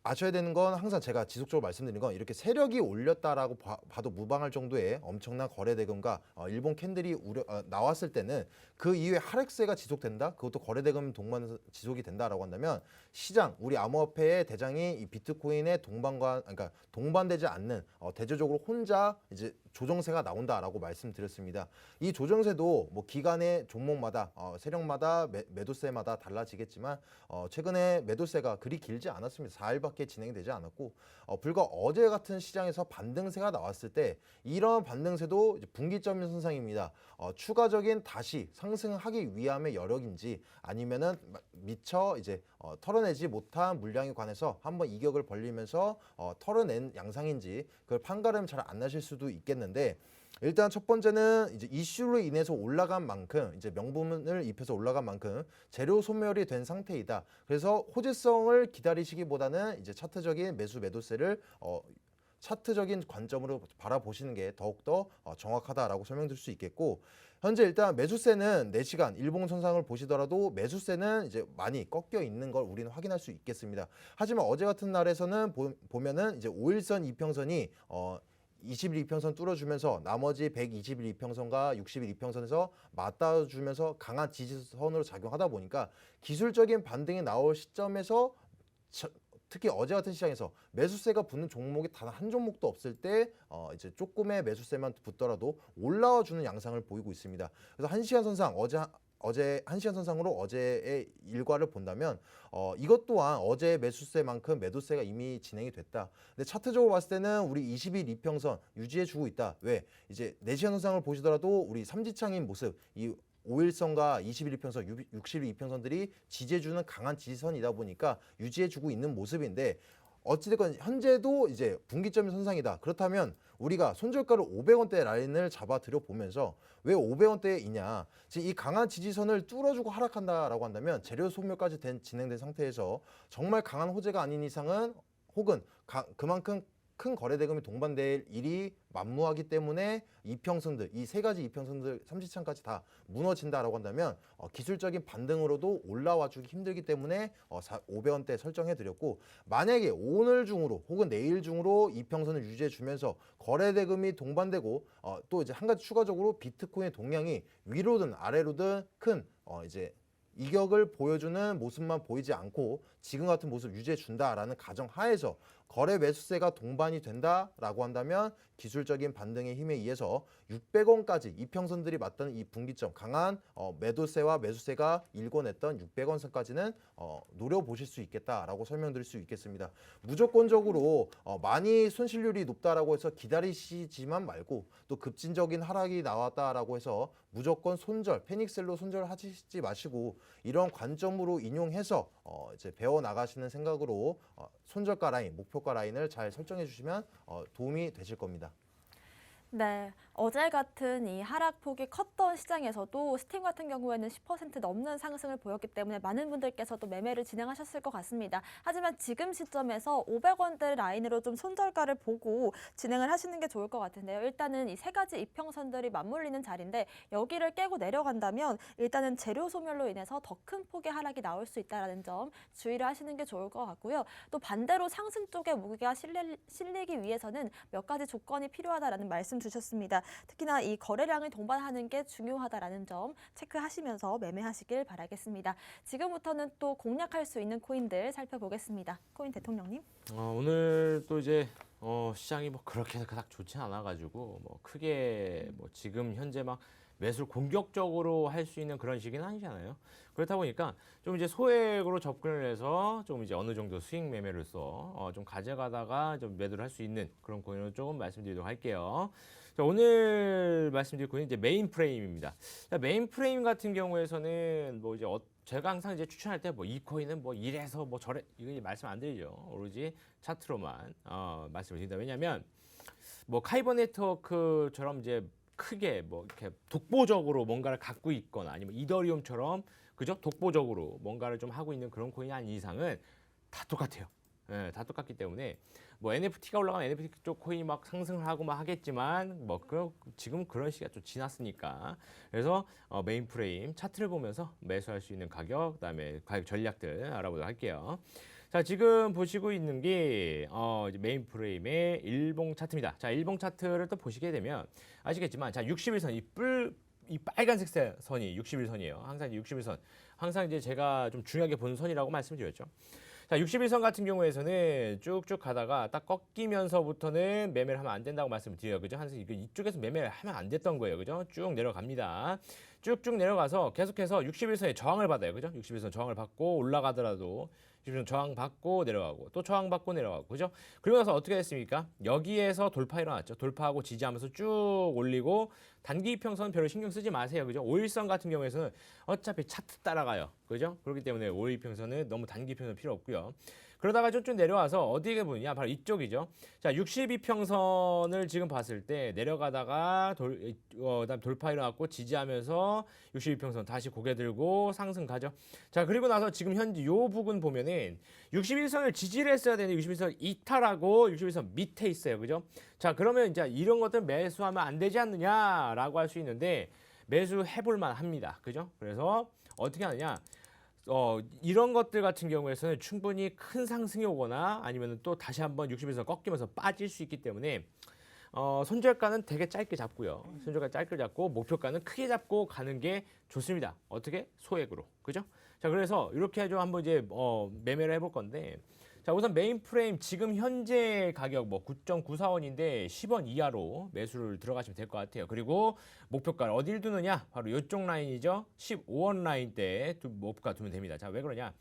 아셔야 되는 건 항상 제가 지속적으로 말씀드리는 건 이렇게 세력이 올렸다라고 봐도 무방할 정도의 엄청난 거래 대금과 일본 캔들이 나왔을 때는 그 이후에 하락세가 지속된다. 그것도 거래 대금 동반 지속이 된다라고 한다면 시장 우리 암호화폐의 대장이 이 비트코인의 그러니까 동반되지 않는 대조적으로 혼자 이제 조정세가 나온다라고 말씀드렸습니다. 이 조정세도 뭐 기간의 종목마다 세력마다 매도세마다 달라지겠지만 최근에 매도세가 그리 길지 않았습니다. 4일밖에 정도밖에 진행이 되지 않았고 불과 어제 같은 시장에서 반등세가 나왔을 때 이런 반등세도 이제 분기점 선상입니다. 추가적인 다시 상승하기 위함의 여력인지 아니면은 미처 이제 털어내지 못한 물량에 관해서 한번 이격을 벌리면서 털어낸 양상인지 그걸 판가름 잘 안 나실 수도 있겠는데 일단 첫 번째는 이제 이슈로 인해서 올라간 만큼 이제 명분을 입혀서 올라간 만큼 재료 소멸이 된 상태이다. 그래서 호재성을 기다리시기보다는 이제 차트적인 매수 매도세를 차트적인 관점으로 바라보시는 게 더욱더 정확하다라고 설명드릴 수 있겠고 현재 일단 매수세는 4시간 일봉선상을 보시더라도 매수세는 이제 많이 꺾여 있는 걸 우리는 확인할 수 있겠습니다. 하지만 어제 같은 날에서는 보면은 이제 5일선 이평선이 20일 이평선 뚫어주면서 나머지 120일 이평선과 60일 이평선에서 맞닿아주면서 강한 지지선으로 작용하다 보니까 기술적인 반등이 나올 시점에서 특히 어제 같은 시장에서 매수세가 붙는 종목이 단 한 종목도 없을 때 이제 조금의 매수세만 붙더라도 올라와 주는 양상을 보이고 있습니다. 그래서 1시간 선상 어제 1시간 선상으로 어제의 일과를 본다면 이것 또한 어제의 매수세만큼 매도세가 이미 진행이 됐다. 근데 차트적으로 봤을 때는 우리 20일 이평선 유지해주고 있다. 왜? 이제 4시간 선상을 보시더라도 우리 삼지창인 모습 이 5일선과 21 이평선, 60일 이평선들이 지지해주는 강한 지지선이다 보니까 유지해주고 있는 모습인데 어찌됐건 현재도 이제 분기점이 선상이다. 그렇다면 우리가 손절가를 500원대 라인을 잡아들여 보면서 왜 500원대이냐? 지금 이 강한 지지선을 뚫어주고 하락한다라고 한다면 재료 소멸까지 진행된 상태에서 정말 강한 호재가 아닌 이상은 혹은 그만큼 큰 거래대금이 동반될 일이 만무하기 때문에 이평선들, 이 세 가지 이평선들 삼지창까지 다 무너진다라고 한다면 기술적인 반등으로도 올라와주기 힘들기 때문에 500원대 설정해드렸고 만약에 오늘 중으로 혹은 내일 중으로 이평선을 유지해주면서 거래대금이 동반되고 또 이제 한 가지 추가적으로 비트코인의 동향이 위로든 아래로든 큰 이제 이격을 보여주는 모습만 보이지 않고 지금 같은 모습 유지해 준다라는 가정 하에서 거래 매수세가 동반이 된다라고 한다면 기술적인 반등의 힘에 의해서 600원까지 이평선들이 맞던 이 분기점 강한 매도세와 매수세가 일궈냈던 600원 선까지는 노려보실 수 있겠다라고 설명드릴 수 있겠습니다. 무조건적으로 많이 손실률이 높다라고 해서 기다리시지만 말고 또 급진적인 하락이 나왔다라고 해서 무조건 손절, 패닉셀로 손절하시지 마시고 이런 관점으로 인용해서 이제 배워 나가시는 생각으로 손절가 라인, 목표가 라인을 잘 설정해 주시면 도움이 되실 겁니다. 네, 어제 같은 이 하락폭이 컸던 시장에서도 스팀 같은 경우에는 10% 넘는 상승을 보였기 때문에 많은 분들께서도 매매를 진행하셨을 것 같습니다. 하지만 지금 시점에서 500원대 라인으로 좀 손절가를 보고 진행을 하시는 게 좋을 것 같은데요. 일단은 이 세 가지 이평선들이 맞물리는 자리인데 여기를 깨고 내려간다면 일단은 재료 소멸로 인해서 더 큰 폭의 하락이 나올 수 있다는 점 주의를 하시는 게 좋을 것 같고요. 또 반대로 상승 쪽에 무게가 실리기 위해서는 몇 가지 조건이 필요하다라는 말씀 주셨습니다. 특히나 이 거래량을 동반하는 게 중요하다라는 점 체크하시면서 매매하시길 바라겠습니다. 지금부터는 또 공략할 수 있는 코인들 살펴보겠습니다. 코인 대통령님. 오늘 또 이제 시장이 뭐 그렇게 그닥 좋지 않아가지고 뭐 크게 뭐 지금 현재 막 매수를 공격적으로 할 수 있는 그런 시기는 아니잖아요. 그렇다 보니까 좀 이제 소액으로 접근을 해서 좀 이제 어느 정도 수익 매매로서 좀 가져가다가 좀 매도를 할 수 있는 그런 코인을 조금 말씀드리도록 할게요. 자, 오늘 말씀드릴 코인은 이제 메인 프레임입니다. 자, 메인 프레임 같은 경우에서는 뭐 이제 제가 항상 이제 추천할 때 뭐 이 코인은 뭐 이래서 뭐 저래 이거 말씀 안 드리죠. 오로지 차트로만 말씀을 드린다. 왜냐하면 뭐 카이버 네트워크처럼 이제 크게 뭐 이렇게 독보적으로 뭔가를 갖고 있거나 아니면 이더리움처럼 그죠? 독보적으로 뭔가를 좀 하고 있는 그런 코인이 아닌 이상은 다 똑같아요. 예, 다 똑같기 때문에 뭐 NFT가 올라가면 NFT 쪽 코인이 막 상승을 하고 막 하겠지만 뭐 지금 그런 시기가 좀 지났으니까 그래서 메인 프레임 차트를 보면서 매수할 수 있는 가격 그다음에 가격 전략들 알아보도록 할게요. 자, 지금 보시고 있는 게 이제 메인 프레임의 일봉 차트입니다. 자, 일봉 차트를 또 보시게 되면 아시겠지만 자, 61선 이 빨간색 선이 61선이에요. 항상 61선. 항상 이제 제가 좀 중요하게 보는 선이라고 말씀드렸죠. 자, 61선 같은 경우에서는 쭉쭉 가다가 딱 꺾이면서부터는 매매를 하면 안 된다고 말씀을 드려요. 그죠? 항상 이쪽에서 매매를 하면 안 됐던 거예요. 그죠? 쭉 내려갑니다. 쭉쭉 내려가서 계속해서 61선에 저항을 받아요. 그죠? 61선 저항을 받고 올라가더라도 지금 저항받고 내려가고 또 저항받고 내려가고 그죠? 그리고 나서 어떻게 됐습니까? 여기에서 돌파 일어났죠. 돌파하고 지지하면서 쭉 올리고 단기 이평선 별로 신경 쓰지 마세요. 그죠? 5일선 같은 경우에는 어차피 차트 따라가요. 그죠? 그렇기 때문에 5일 이평선은 너무 단기 이평선 필요 없고요. 그러다가 좀 내려와서 어디에 보이냐? 바로 이쪽이죠. 자, 62평선을 지금 봤을 때 내려가다가 그다음 돌파 일어났고 지지하면서 62평선 다시 고개 들고 상승 가죠. 자, 그리고 나서 지금 현재 요 부분 보면은 61선을 지지를 했어야 되는데 61선 이탈하고 61선 밑에 있어요. 그죠? 자, 그러면 이제 이런 것들 매수하면 안 되지 않느냐라고 할 수 있는데 매수해 볼 만합니다. 그죠? 그래서 어떻게 하느냐? 이런 것들 같은 경우에서는 충분히 큰 상승이 오거나 아니면 또 다시 한번 60에서 꺾이면서 빠질 수 있기 때문에 손절가는 되게 짧게 잡고요. 손절가 짧게 잡고 목표가는 크게 잡고 가는 게 좋습니다. 어떻게? 소액으로. 그죠? 자, 그래서 이렇게 좀 한번 이제 매매를 해볼 건데 자, 우선 메인 프레임 지금 현재 가격 뭐 9.941원인데 10원 이하로 매수를 들어가시면 될 것 같아요. 그리고 목표가를 어딜 두느냐? 바로 이쪽 라인이죠. 15원 라인대에 목표가 두면 됩니다. 자, 왜 그러냐?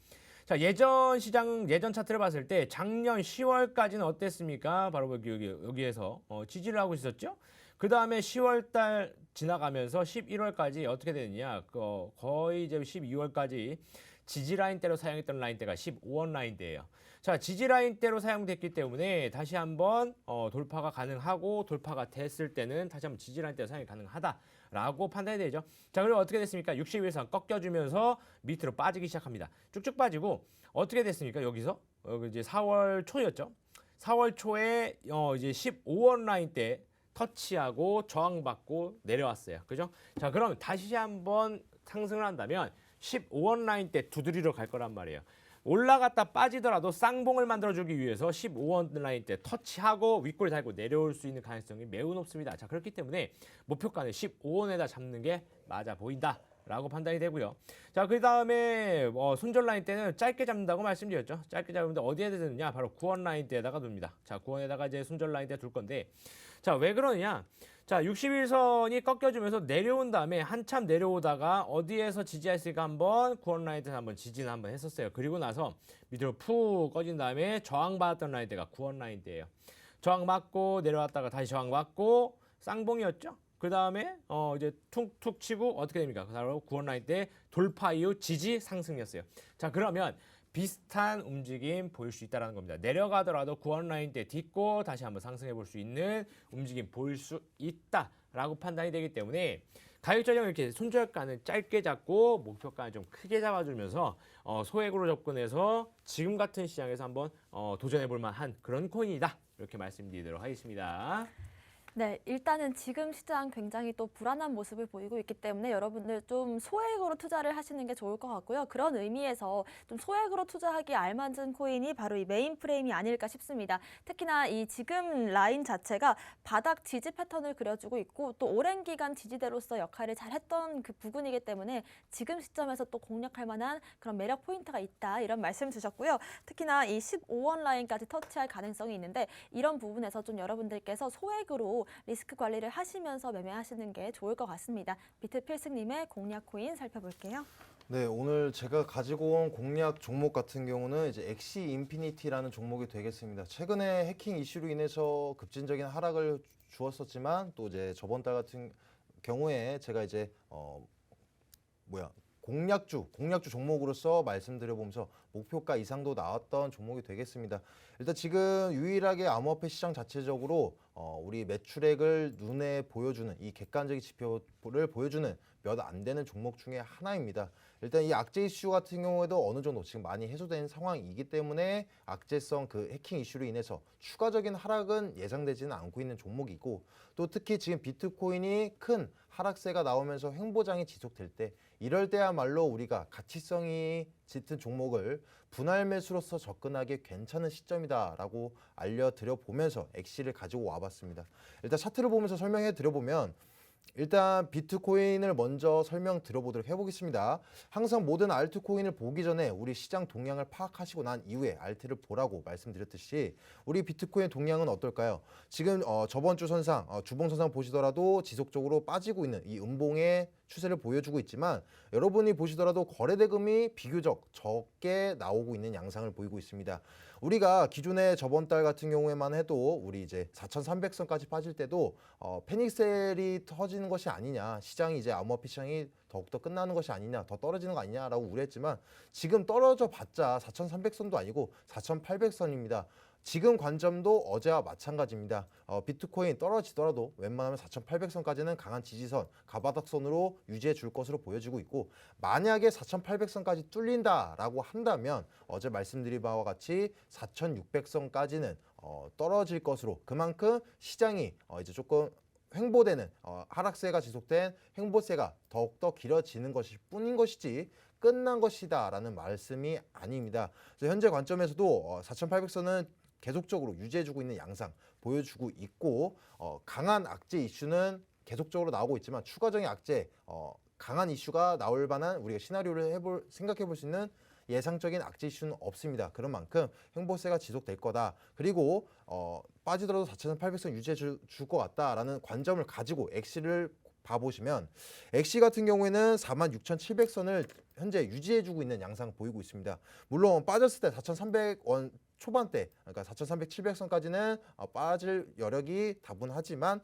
자, 예전 시장 예전 차트를 봤을 때 작년 10월까지는 어땠습니까? 바로 여기에서 지지를 하고 있었죠. 그 다음에 10월 달 지나가면서 11월까지 어떻게 되느냐? 거의 이제 12월까지 지지 라인대로 사용했던 라인대가 15원 라인대예요. 자, 지지 라인대로 사용됐기 때문에 다시 한번 돌파가 가능하고 돌파가 됐을 때는 다시 한번 지지 라인대로 사용이 가능하다라고 판단이 되죠. 자, 그리고 어떻게 됐습니까? 61선 꺾여주면서 밑으로 빠지기 시작합니다. 쭉쭉 빠지고 어떻게 됐습니까? 여기서 이제 4월 초였죠. 4월 초에 이제 15원 라인대 터치하고 저항받고 내려왔어요. 그죠? 자, 그럼 다시 한번 상승을 한다면 15원 라인 때 두드리러 갈 거란 말이에요. 올라갔다 빠지더라도 쌍봉을 만들어주기 위해서 15원 라인 때 터치하고 윗골 달고 내려올 수 있는 가능성이 매우 높습니다. 자, 그렇기 때문에 목표가는 15원에다 잡는 게 맞아 보인다 라고 판단이 되고요. 자, 그 다음에 손절 라인 때는 짧게 잡는다고 말씀드렸죠. 짧게 잡는데 어디에 되느냐? 바로 9원 라인 때에다가 둡니다. 자, 9원에다가 이제 손절 라인 때 둘 건데 자, 왜 그러느냐? 자, 61선이 꺾여주면서 내려온 다음에 한참 내려오다가 어디에서 지지했을까 한번 9원 라인대에서 한번 지지는 한번 했었어요. 그리고 나서 밑으로 푹 꺼진 다음에 저항받았던 라인대가 9원 라인대예요. 저항 맞고 내려왔다가 다시 저항 받고 쌍봉이었죠. 그 다음에 이제 툭툭 치고 어떻게 됩니까? 그 다음에 9원 라인대 돌파 이후 지지 상승이었어요. 자, 그러면 비슷한 움직임 보일 수 있다는 겁니다. 내려가더라도 9원 라인대 딛고 다시 한번 상승해 볼 수 있는 움직임 보일 수 있다라고 판단이 되기 때문에 가격 전략을 이렇게 손절가는 짧게 잡고 목표가는 좀 크게 잡아주면서 소액으로 접근해서 지금 같은 시장에서 한번 도전해 볼 만한 그런 코인이다. 이렇게 말씀드리도록 하겠습니다. 네, 일단은 지금 시장 굉장히 또 불안한 모습을 보이고 있기 때문에 여러분들 좀 소액으로 투자를 하시는 게 좋을 것 같고요. 그런 의미에서 좀 소액으로 투자하기 알맞은 코인이 바로 이 메인 프레임이 아닐까 싶습니다. 특히나 이 지금 라인 자체가 바닥 지지 패턴을 그려주고 있고 또 오랜 기간 지지대로서 역할을 잘했던 그 부분이기 때문에 지금 시점에서 또 공략할 만한 그런 매력 포인트가 있다 이런 말씀 주셨고요. 특히나 이 15원 라인까지 터치할 가능성이 있는데 이런 부분에서 좀 여러분들께서 소액으로 리스크 관리를 하시면서 매매하시는 게 좋을 것 같습니다. 비트필승님의 공략 코인 살펴볼게요. 네, 오늘 제가 가지고 온 공략 종목 같은 경우는 이제 엑시 인피니티라는 종목이 되겠습니다. 최근에 해킹 이슈로 인해서 급진적인 하락을 주었었지만 또 이제 저번 달 같은 경우에 제가 이제 공략주 종목으로서 말씀드려보면서 목표가 이상도 나왔던 종목이 되겠습니다. 일단 지금 유일하게 암호화폐 시장 자체적으로 우리 매출액을 눈에 보여주는 이 객관적인 지표를 보여주는 몇 안 되는 종목 중에 하나입니다. 일단 이 악재 이슈 같은 경우에도 어느 정도 지금 많이 해소된 상황이기 때문에 악재성 그 해킹 이슈로 인해서 추가적인 하락은 예상되지는 않고 있는 종목이고 또 특히 지금 비트코인이 큰 하락세가 나오면서 횡보장이 지속될 때 이럴 때야말로 우리가 가치성이 짙은 종목을 분할 매수로서 접근하기 괜찮은 시점이다라고 알려드려 보면서 엑시를 가지고 와봤습니다. 일단 차트를 보면서 설명해 드려 보면 일단 비트코인을 먼저 설명 들어보도록 해보겠습니다. 항상 모든 알트코인을 보기 전에 우리 시장 동향을 파악하시고 난 이후에 알트를 보라고 말씀드렸듯이 우리 비트코인 동향은 어떨까요? 지금 저번 주 선상, 주봉 선상 보시더라도 지속적으로 빠지고 있는 이 음봉의 추세를 보여주고 있지만 여러분이 보시더라도 거래대금이 비교적 적게 나오고 있는 양상을 보이고 있습니다. 우리가 기존에 저번 달 같은 경우에만 해도 우리 이제 4,300선까지 빠질 때도 패닉셀이 터지는 것이 아니냐, 시장이 이제 암호화폐 시장이 더욱더 끝나는 것이 아니냐, 더 떨어지는 거 아니냐라고 우려했지만 지금 떨어져 봤자 4,300선도 아니고 4,800선입니다. 지금 관점도 어제와 마찬가지입니다. 비트코인 떨어지더라도 웬만하면 4,800선까지는 강한 지지선, 가바닥선으로 유지해 줄 것으로 보여지고 있고 만약에 4,800선까지 뚫린다라고 한다면 어제 말씀드린 바와 같이 4,600선까지는 떨어질 것으로 그만큼 시장이 이제 조금 횡보되는 하락세가 지속된 횡보세가 더욱더 길어지는 것일 뿐인 것이지 끝난 것이다라는 말씀이 아닙니다. 그래서 현재 관점에서도 4,800선은 계속적으로 유지해주고 있는 양상 보여주고 있고 강한 악재 이슈는 계속적으로 나오고 있지만 추가적인 악재 강한 이슈가 나올 만한 우리가 시나리오를 생각해 볼 수 있는 예상적인 악재 이슈는 없습니다. 그런 만큼 횡보세가 지속될 거다. 그리고 빠지더라도 4,800선 유지해 줄 것 같다라는 관점을 가지고 엑시를 봐보시면 엑시 같은 경우에는 46,700선을 현재 유지해주고 있는 양상 보이고 있습니다. 물론 빠졌을 때 4,300원 초반대, 그러니까 4,300, 700선까지는 빠질 여력이 다분하지만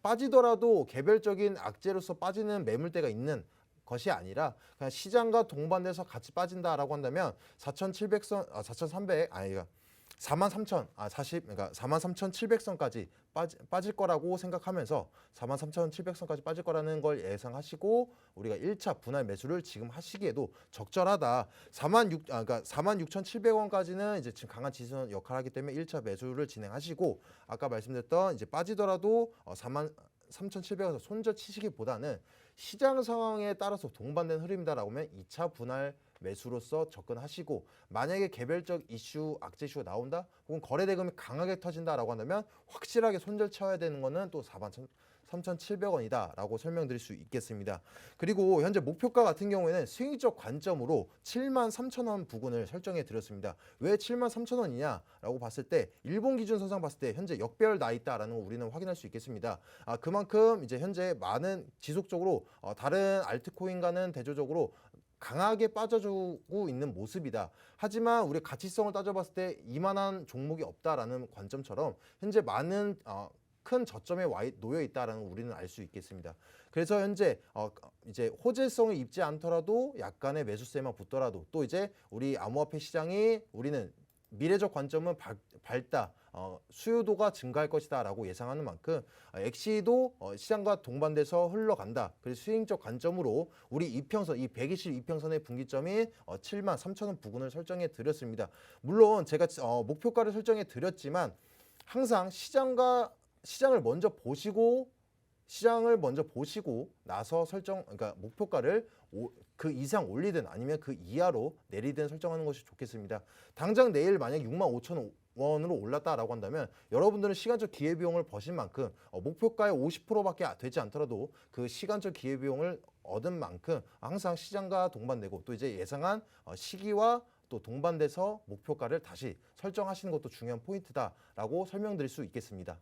빠지더라도 개별적인 악재로서 빠지는 매물대가 있는 것이 아니라 그냥 시장과 동반돼서 같이 빠진다라고 한다면 4,700선, 4,300 아니가 43,000, 43,700선까지 빠질 거라고 생각하면서 43,700선까지 빠질 거라는 걸 예상하시고 우리가 1차 분할 매수를 지금 하시기에도 적절하다. 46,700원까지는 이제 지금 강한 지수는 역할하기 때문에 1차 매수를 진행하시고 아까 말씀드렸던 이제 빠지더라도 43,700원에서 손절치시기보다는 시장 상황에 따라서 동반된 흐름이다라고 하면 2차 분할 매수로서 접근하시고 만약에 개별적 이슈, 악재 이슈가 나온다 혹은 거래대금이 강하게 터진다라고 한다면 확실하게 손절 쳐야 되는 거는 또 43,700원이다 라고 설명드릴 수 있겠습니다. 그리고 현재 목표가 같은 경우에는 수익적 관점으로 73,000원 부근을 설정해 드렸습니다. 왜 73,000원이냐 라고 봤을 때 일본 기준 선상 봤을 때 현재 역배열 나 있다라는 거 우리는 확인할 수 있겠습니다. 그만큼 이제 현재 많은 지속적으로 다른 알트코인과는 대조적으로 강하게 빠져주고 있는 모습이다. 하지만 우리 가치성을 따져봤을 때 이만한 종목이 없다라는 관점처럼 현재 많은 큰 저점에 놓여 있다라는 걸 우리는 알 수 있겠습니다. 그래서 현재 이제 호재성을 입지 않더라도 약간의 매수세만 붙더라도 또 이제 우리 암호화폐 시장이 우리는 미래적 관점은 밝다. 수요도가 증가할 것이다 라고 예상하는 만큼 엑시도 시장과 동반돼서 흘러간다. 그래서 수익적 관점으로 우리 이평선, 이 122평선의 분기점인 73,000원 부근을 설정해 드렸습니다. 물론 제가 목표가를 설정해 드렸지만 항상 시장을 먼저 보시고 나서 그러니까 목표가를 그 이상 올리든 아니면 그 이하로 내리든 설정하는 것이 좋겠습니다. 당장 내일 만약 65,000원으로 올랐다라고 한다면 여러분들은 시간적 기회비용을 버신 만큼 목표가의 50%밖에 되지 않더라도 그 시간적 기회비용을 얻은 만큼 항상 시장과 동반되고 또 이제 예상한 시기와 또 동반돼서 목표가를 다시 설정하시는 것도 중요한 포인트다라고 설명드릴 수 있겠습니다.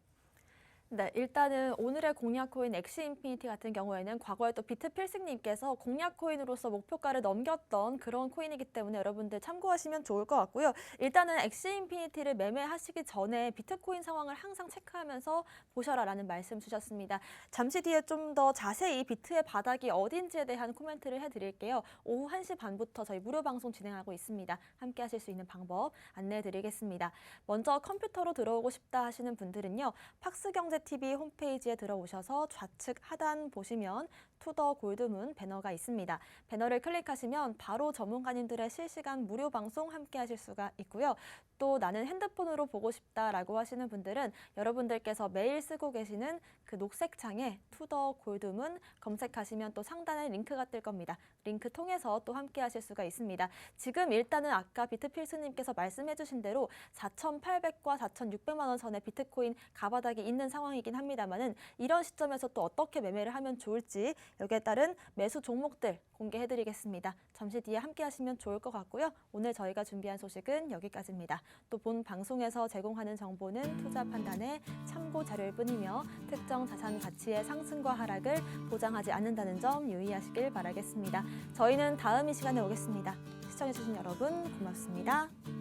네, 일단은 오늘의 공략 코인 엑시 인피니티 같은 경우에는 과거에 또 비트필승님께서 공략 코인으로서 목표가를 넘겼던 그런 코인이기 때문에 여러분들 참고하시면 좋을 것 같고요. 일단은 엑시 인피니티를 매매하시기 전에 비트코인 상황을 항상 체크하면서 보셔라라는 말씀 주셨습니다. 잠시 뒤에 좀 더 자세히 비트의 바닥이 어딘지에 대한 코멘트를 해드릴게요. 오후 1시 반부터 저희 무료 방송 진행하고 있습니다. 함께 하실 수 있는 방법 안내해드리겠습니다. 먼저 컴퓨터로 들어오고 싶다 하시는 분들은요. 팍스경제TV 홈페이지에 들어오셔서 좌측 하단 보시면 투더 골드문 배너가 있습니다. 배너를 클릭하시면 바로 전문가님들의 실시간 무료 방송 함께 하실 수가 있고요. 또 나는 핸드폰으로 보고 싶다라고 하시는 분들은 여러분들께서 매일 쓰고 계시는 그 녹색 창에 투더 골드문 검색하시면 또 상단에 링크가 뜰 겁니다. 링크 통해서 또 함께 하실 수가 있습니다. 지금 일단은 아까 비트필스님께서 말씀해 주신 대로 4,800과 4,600만 원 선의 비트코인 가바닥이 있는 상황 상황이긴 합니다만은 이런 시점에서 또 어떻게 매매를 하면 좋을지 여기에 따른 매수 종목들 공개해드리겠습니다. 잠시 뒤에 함께 하시면 좋을 것 같고요. 오늘 저희가 준비한 소식은 여기까지입니다. 또 본 방송에서 제공하는 정보는 투자 판단의 참고 자료일 뿐이며 특정 자산 가치의 상승과 하락을 보장하지 않는다는 점 유의하시길 바라겠습니다. 저희는 다음 이 시간에 오겠습니다. 시청해주신 여러분 고맙습니다.